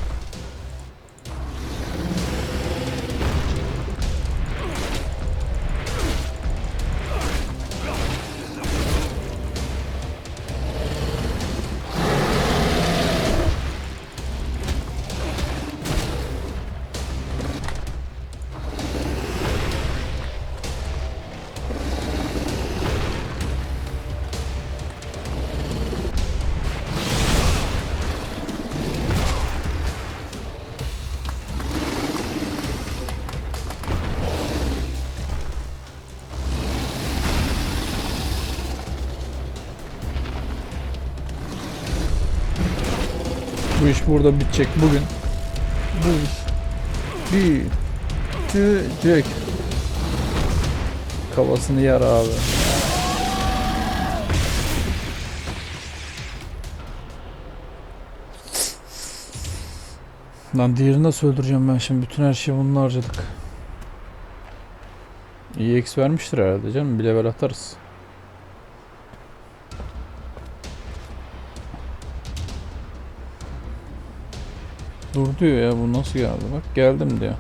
Bu iş burada bitecek bugün. Bu iş bitecek. Kafasını yar abi. Lan diğerini nasıl öldüreceğim ben şimdi? Bütün her şeyi bununla harcadık. İyi ex vermiştir herhalde canım. Bir level atarız. Dur diyor ya, bu nasıl geldi? Bak geldim diyor.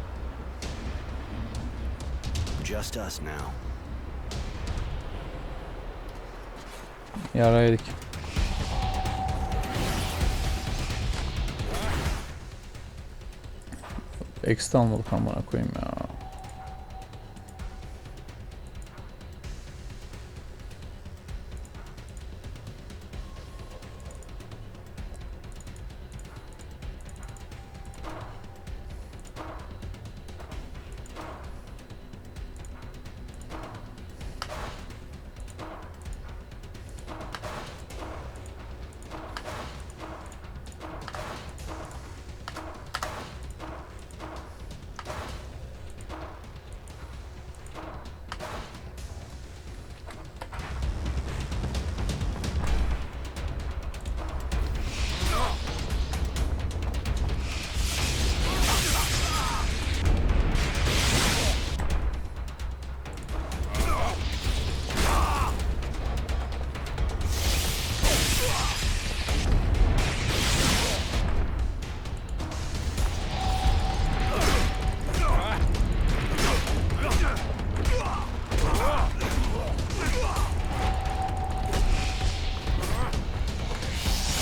Just us now. Yara yedik. X'te almadık amına koyayım ya.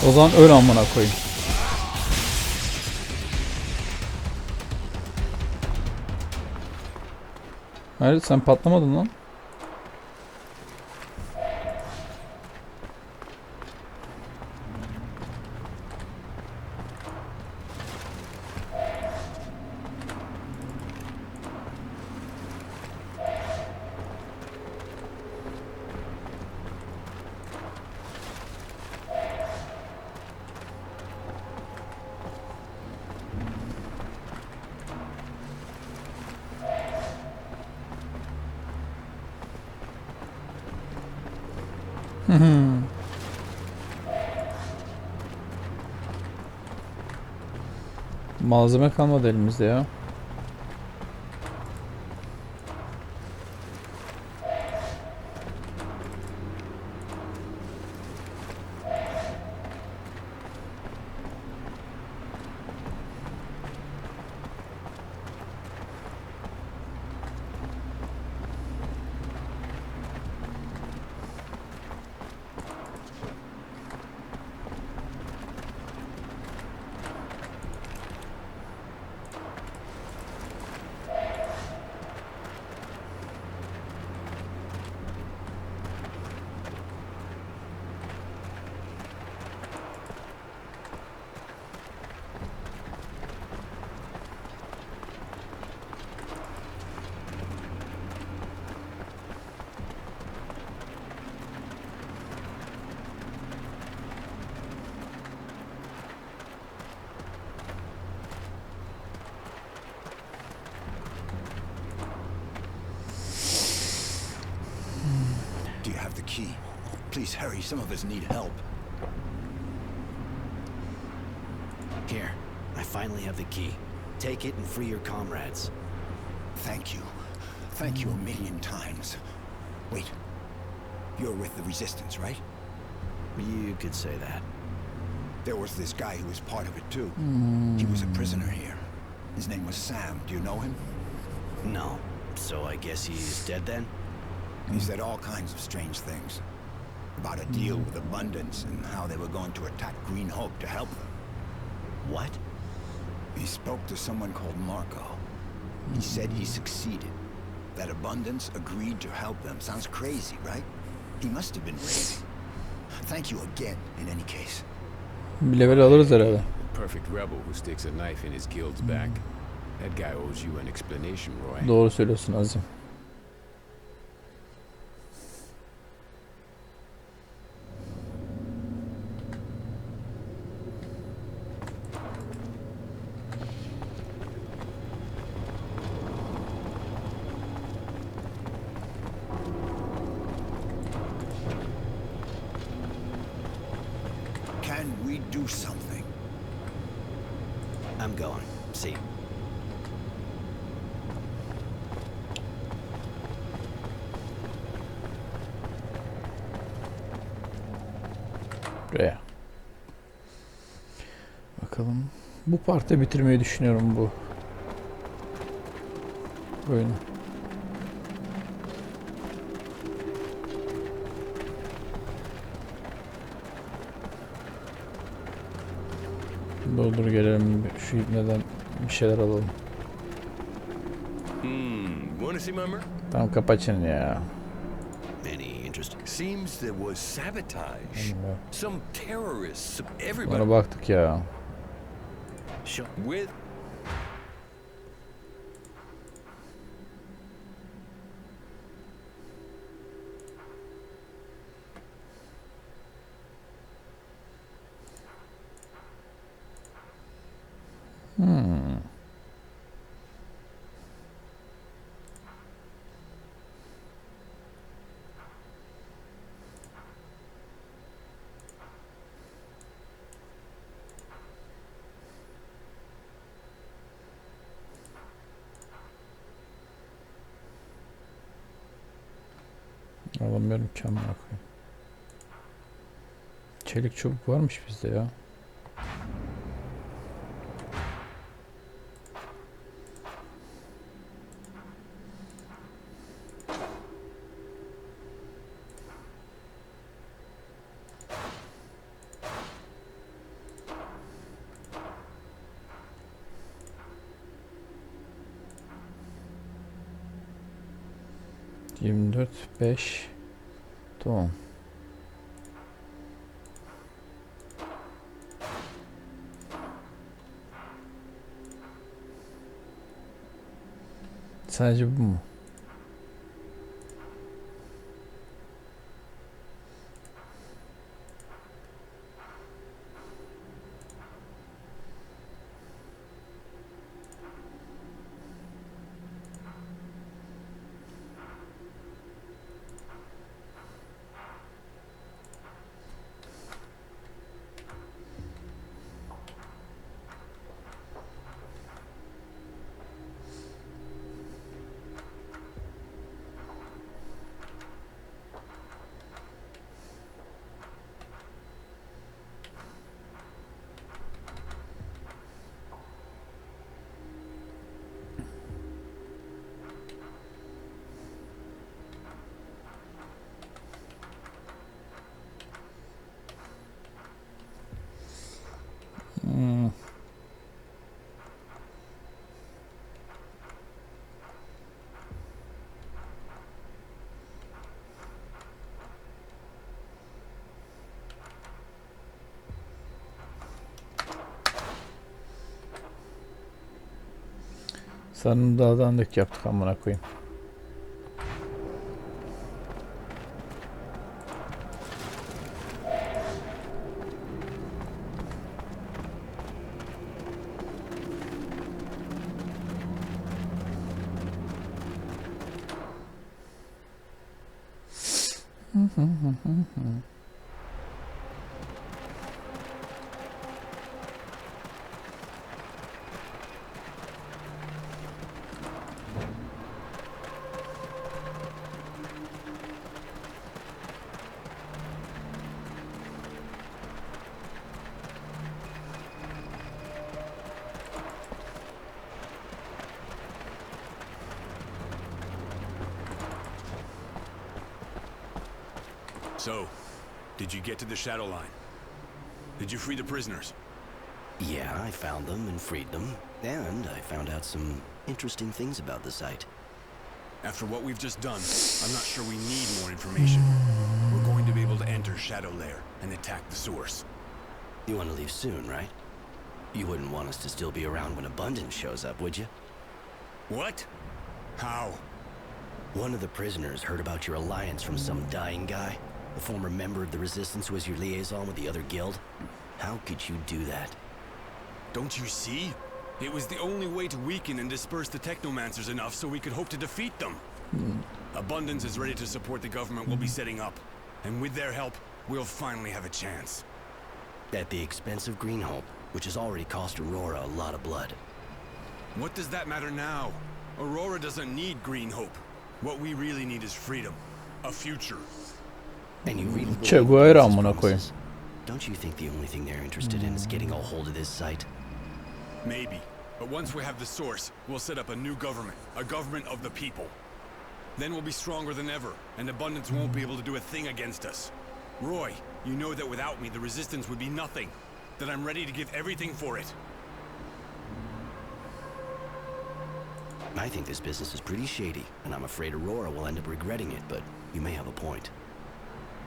O zaman öl amına koyayım. Hayır sen patlamadın lan. Malzeme kalmadı elimizde ya. Do you have the key? Please hurry, some of us need help. Here, I finally have the key. Take it and free your comrades. Thank you. Thank you a million times. Wait, you're with the Resistance, right? You could say that. There was this guy who was part of it too. He was a prisoner here. His name was Sam. Do you know him? No. So I guess he's dead then? He said all kinds of strange things. About a deal with Abundance and how they were going to attack Green Hope to help them. What? He spoke to someone called Marco. He said he succeeded. That Abundance agreed to help them. Sounds crazy, right? He must have been raving. Thank you again, in any case. Bir level alırız herhalde. Perfect rebel who sticks a knife in his guild's back. That guy owes you an explanation, Roy. Doğru söylüyorsun Azim. I'm going. See you. Buraya. Bakalım. Bu parti bitirmeyi düşünüyorum bu oyunu. Doldur gelelim şu neden bir şeyler alalım. Wanna see Mummer? Tamam kapatın ya. Any interesting? Seems there was sabotage. Some terrorists, everybody. Bana baktık ya. With Alamıyorum ki amına koyayım. Çelik çubuk varmış bizde ya. ...24, 5... Tamam. Sadece bu mu? Sanırım dağdan dök yaptık amına koyayım. So, did you get to the shadow line? Did you free the prisoners? Yeah, I found them and freed them. And I found out some interesting things about the site. After what we've just done, I'm not sure we need more information. We're going to be able to enter Shadow Lair and attack the source. You want to leave soon, right? You wouldn't want us to still be around when Abundance shows up, would you? What? How? One of the prisoners heard about your alliance from some dying guy. A former member of the Resistance who was your liaison with the other guild. How could you do that? Don't you see? It was the only way to weaken and disperse the Technomancers enough so we could hope to defeat them. Abundance is ready to support the government we'll be setting up. And with their help, we'll finally have a chance. At the expense of Green Hope. which has already cost Aurora a lot of blood. What does that matter now? Aurora doesn't need green hope. What we really need is freedom. A future. And you really Che Guevara amına koyayım. Don't you think the only thing they're interested in is getting a hold of this site? Maybe. But once we have the source, we'll set up a new government. A government of the people. Then we'll be stronger than ever, and Abundance won't be able to do a thing against us. Roy, you know that without me, the resistance would be nothing. That I'm ready to give everything for it. I think this business is pretty shady, and I'm afraid Aurora will end up regretting it, but you may have a point.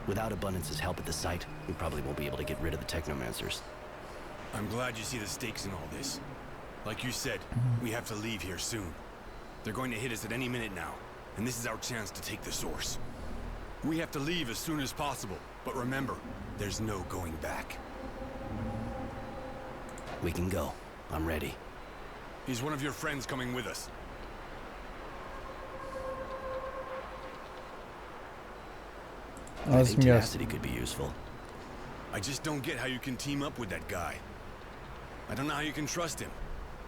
Without Abundance's help at the site, we probably won't be able to get rid of the Technomancers. I'm glad you see the stakes in all this. Like you said, we have to leave here soon. They're going to hit us at any minute now, and this is our chance to take the source. We have to leave as soon as possible, but remember, there's no going back. We can go. I'm ready. Is one of your friends coming with us? I think tenacity could be useful. I just don't get how you can team up with that guy. I don't know how you can trust him,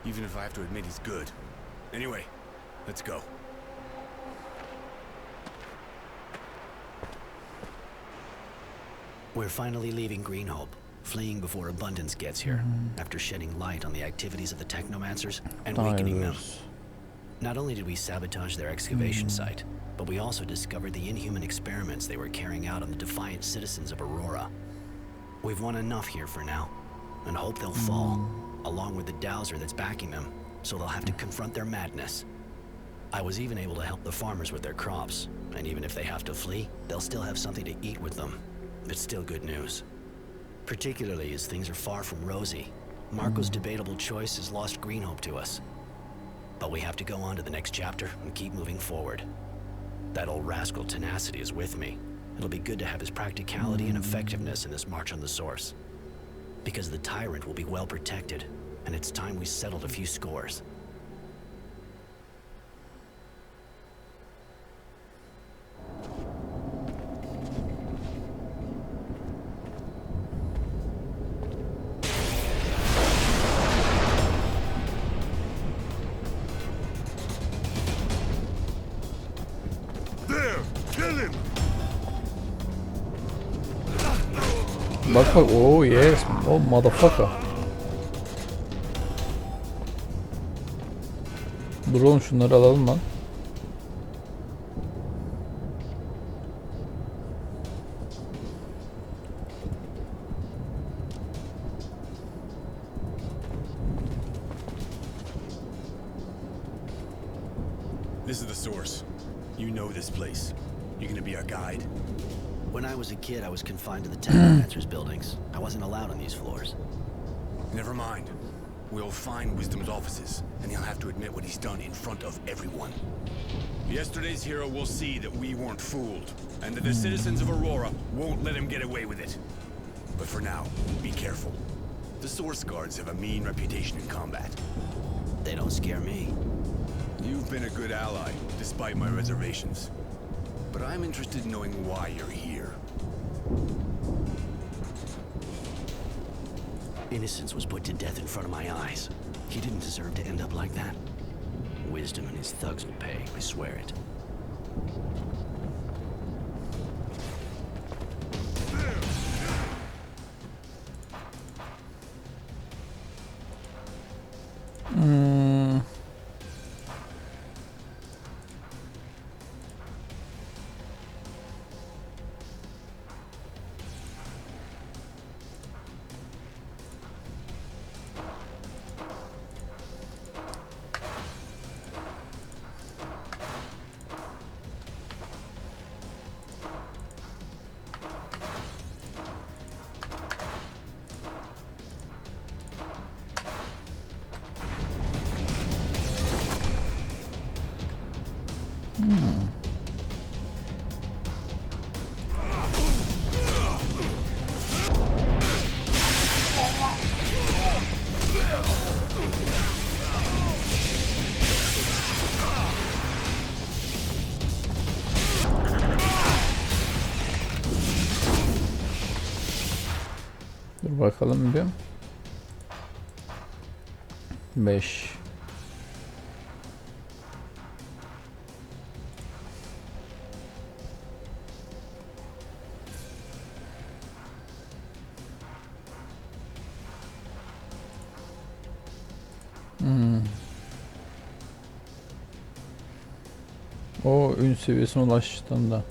even if I have to admit he's good. Anyway, let's go. We're finally leaving Green Hope, fleeing before Abundance gets here, after shedding light on the activities of the Technomancers and weakening them. Not only did we sabotage their excavation site, but we also discovered the inhuman experiments they were carrying out on the defiant citizens of Aurora. We've won enough here for now, and hope they'll fall, along with the dowser that's backing them, so they'll have to confront their madness. I was even able to help the farmers with their crops, and even if they have to flee, they'll still have something to eat with them. It's still good news. Particularly as things are far from rosy. Marco's debatable choice has lost Green Hope to us. But we have to go on to the next chapter and keep moving forward. That old rascal Tenacity is with me. It'll be good to have his practicality and effectiveness in this march on the source. Because the tyrant will be well protected, and it's time we settled a few scores. Bak bak, oh yes, oh motherfucker. Dur oğlum, şunları alalım lan. This is the source. You know this place. You gonna be our guide? When I was a kid, I was confined to the Technomancers buildings. I wasn't allowed on these floors. Never mind. We'll find Wisdom's offices, and he'll have to admit what he's done in front of everyone. Yesterday's hero will see that we weren't fooled, and that the citizens of Aurora won't let him get away with it. But for now, be careful. The Source Guards have a mean reputation in combat. They don't scare me. You've been a good ally, despite my reservations. But I'm interested in knowing why you're here. Innocence was put to death in front of my eyes. He didn't deserve to end up like that. Wisdom and his thugs will pay, I swear it. Dur bakalım bir. 5. O ün seviyesine ulaştığında.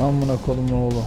Amına kolumun oğlu.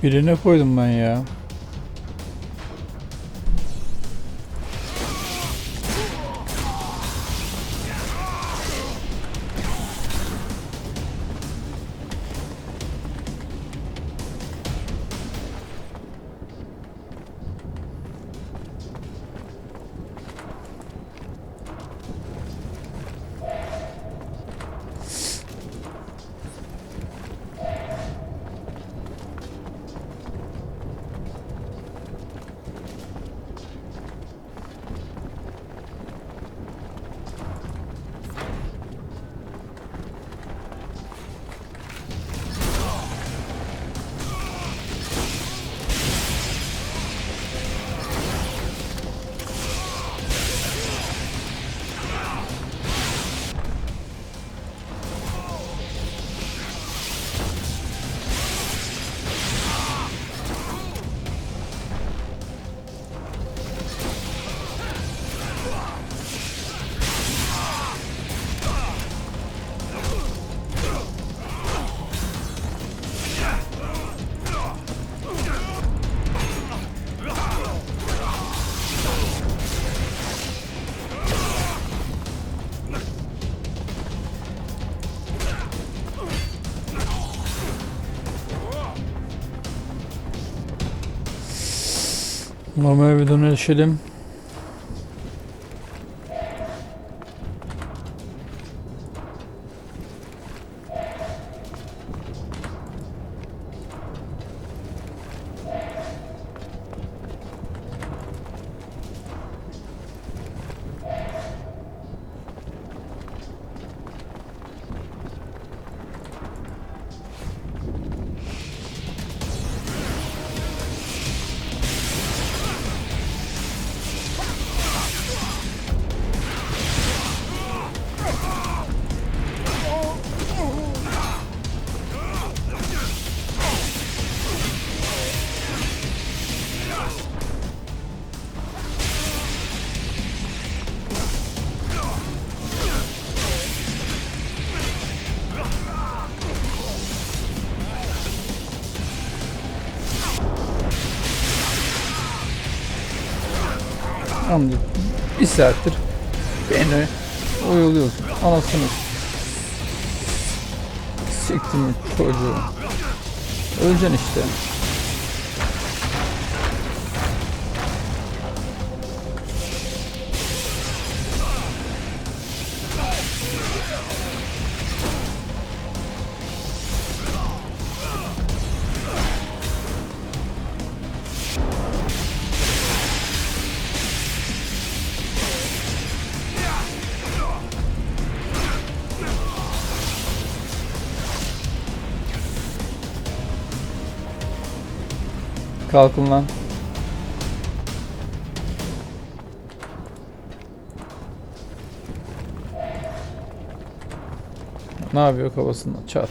Birine koydum ben ya. Normal bir dönüşelim. Amca bir saattir beni oyalıyorsun. Anasını siktimin çocuğu. Öleceksin işte. Kalkın lan. Ne yapıyor kafasında? Çat.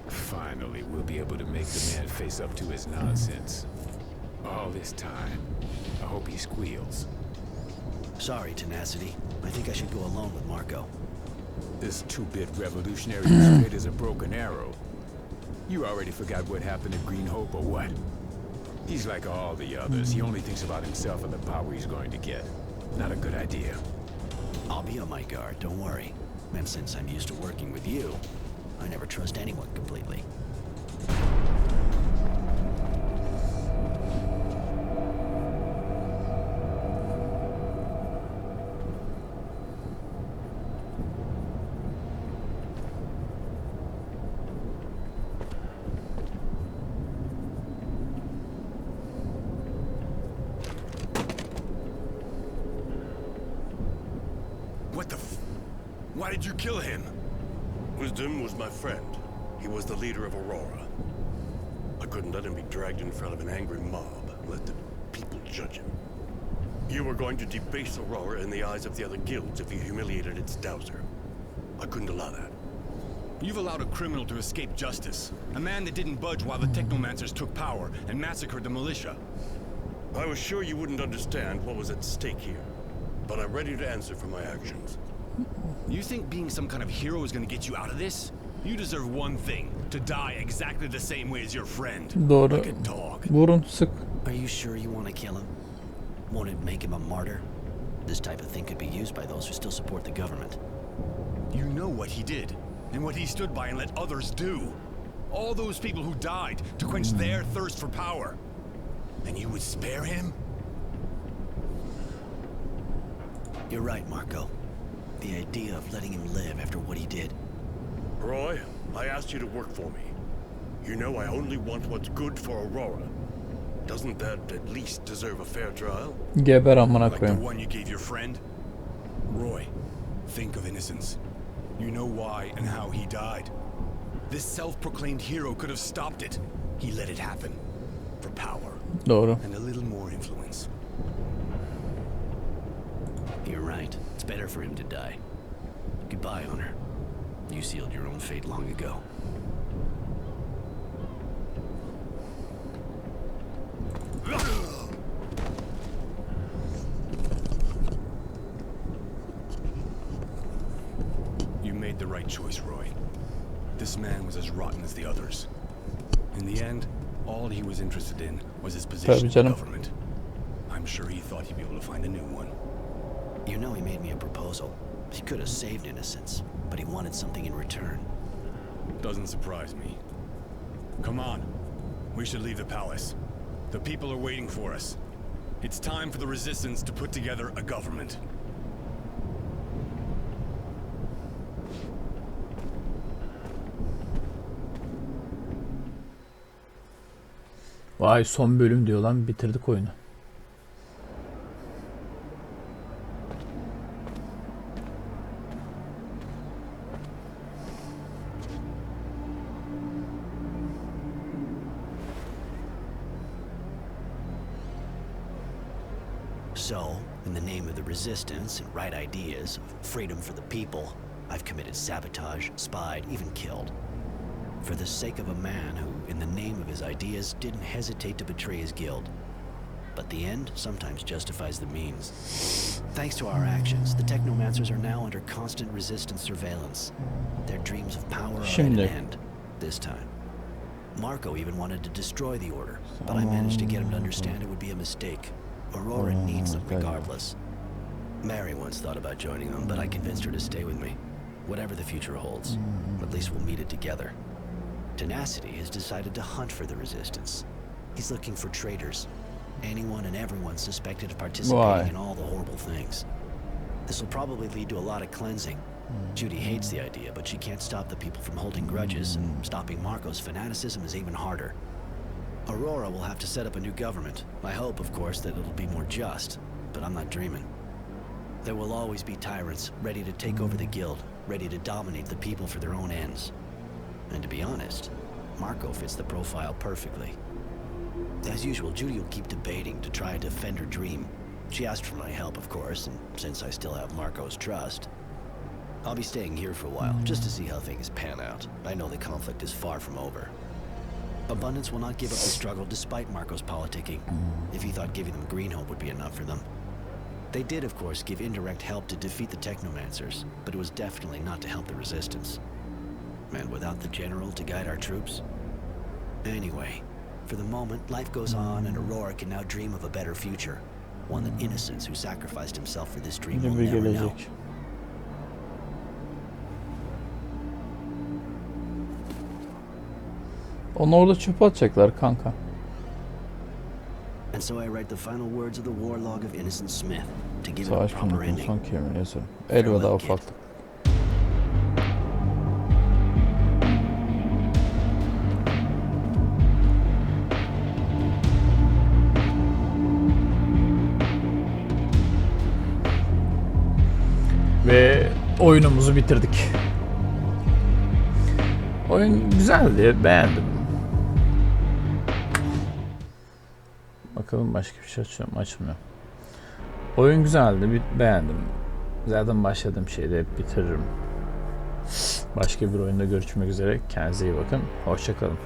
Finally, we'll be able to make the man face up to his nonsense. All this time, I hope he squeals. Sorry, Tenacity. I think I should go alone with Marco. This two-bit revolutionary is straight as a broken arrow. You already forgot what happened at Green Hope or what? He's like all the others. He only thinks about himself and the power he's going to get. Not a good idea. I'll be on my guard, don't worry. And since I'm used to working with you, I never trust anyone completely. What the f... Why did you kill him? Wisdom was my friend. He was the leader of Aurora. I couldn't let him be dragged in front of an angry mob and let the people judge him. You were going to debase Aurora in the eyes of the other guilds if you humiliated its dowser. I couldn't allow that. You've allowed a criminal to escape justice. A man that didn't budge while the Technomancers took power and massacred the militia. I was sure you wouldn't understand what was at stake here, but I'm ready to answer for my actions. You think being some kind of hero is gonna get you out of this? You deserve one thing, to die exactly the same way as your friend. Doğru. Like a dog. Vurun, sık. Are you sure you want to kill him? Won't it make him a martyr? This type of thing could be used by those who still support the government. You know what he did, and what he stood by and let others do. All those people who died to quench their thirst for power. And you would spare him? You're right, Marco. The idea of letting him live after what he did. Roy, I asked you to work for me. You know I only want what's good for Aurora. Doesn't that at least deserve a fair trial? Geber amına Like the koyayım. one you gave your friend? Roy, think of innocence. You know why and how he died. This self-proclaimed hero could have stopped it. He let it happen. For power. Doğru. And a little more influence. You're right. It's better for him to die. Goodbye, Honor. You sealed your own fate long ago. You made the right choice, Roy. This man was as rotten as the others. In the end, all he was interested in was his position in government. I'm sure he thought he'd be able to find a new one. You know he made me a proposal. He could have saved innocence, but he wanted something in return. Doesn't surprise me. Come on. We should leave the palace. The people are waiting for us. It's time for the resistance to put together a government. Vay, son bölüm diyor lan, bitirdik oyunu. So, in the name of the resistance and right ideas, of freedom for the people, I've committed sabotage, spied, even killed. For the sake of a man who, in the name of his ideas, didn't hesitate to betray his guild. but the end sometimes justifies the means. Thanks to our actions, the technomancers are now under constant resistance surveillance. Their dreams of power are at an end, this time. Marco even wanted to destroy the order, but I managed to get him to understand it would be a mistake. Aurora needs them regardless. Mary once thought about joining them, but I convinced her to stay with me. Whatever the future holds, at least we'll meet it together. Tenacity has decided to hunt for the resistance. He's looking for traitors. Anyone and everyone suspected of participating in all the horrible things. This will probably lead to a lot of cleansing. Judy hates the idea, but she can't stop the people from holding grudges, and stopping Marco's fanaticism is even harder. Aurora will have to set up a new government. I hope, of course, that it'll be more just, but I'm not dreaming. There will always be tyrants, ready to take over the guild, ready to dominate the people for their own ends. And to be honest, Marco fits the profile perfectly. As usual, Judy will keep debating to try to defend her dream. She asked for my help, of course, and since I still have Marco's trust, I'll be staying here for a while, just to see how things pan out. I know the conflict is far from over. Abundance will not give up the struggle despite Marco's politicking, if he thought giving them green hope would be enough for them. They did, of course, give indirect help to defeat the technomancers, but it was definitely not to help the resistance. And without the general to guide our troops? Anyway, for the moment, life goes on and Aurora can now dream of a better future. One that Innocence, who sacrificed himself for this dream, will never know. Onu orada çöpe atacaklar kanka. And so I write the final words of the war log of Innocent Smith to give it a Savaş proper planı ending. son kelime yazarım. Elveda ufaklık. Ve oyunumuzu bitirdik. Oyun güzeldi, beğendim. Bakalım başka bir şey açıyor mu? Açmıyor. Oyun güzeldi, beğendim. Zaten başladığım şeyde hep bitiririm. Başka bir oyunda görüşmek üzere. Kendinize iyi bakın. Hoşça kalın.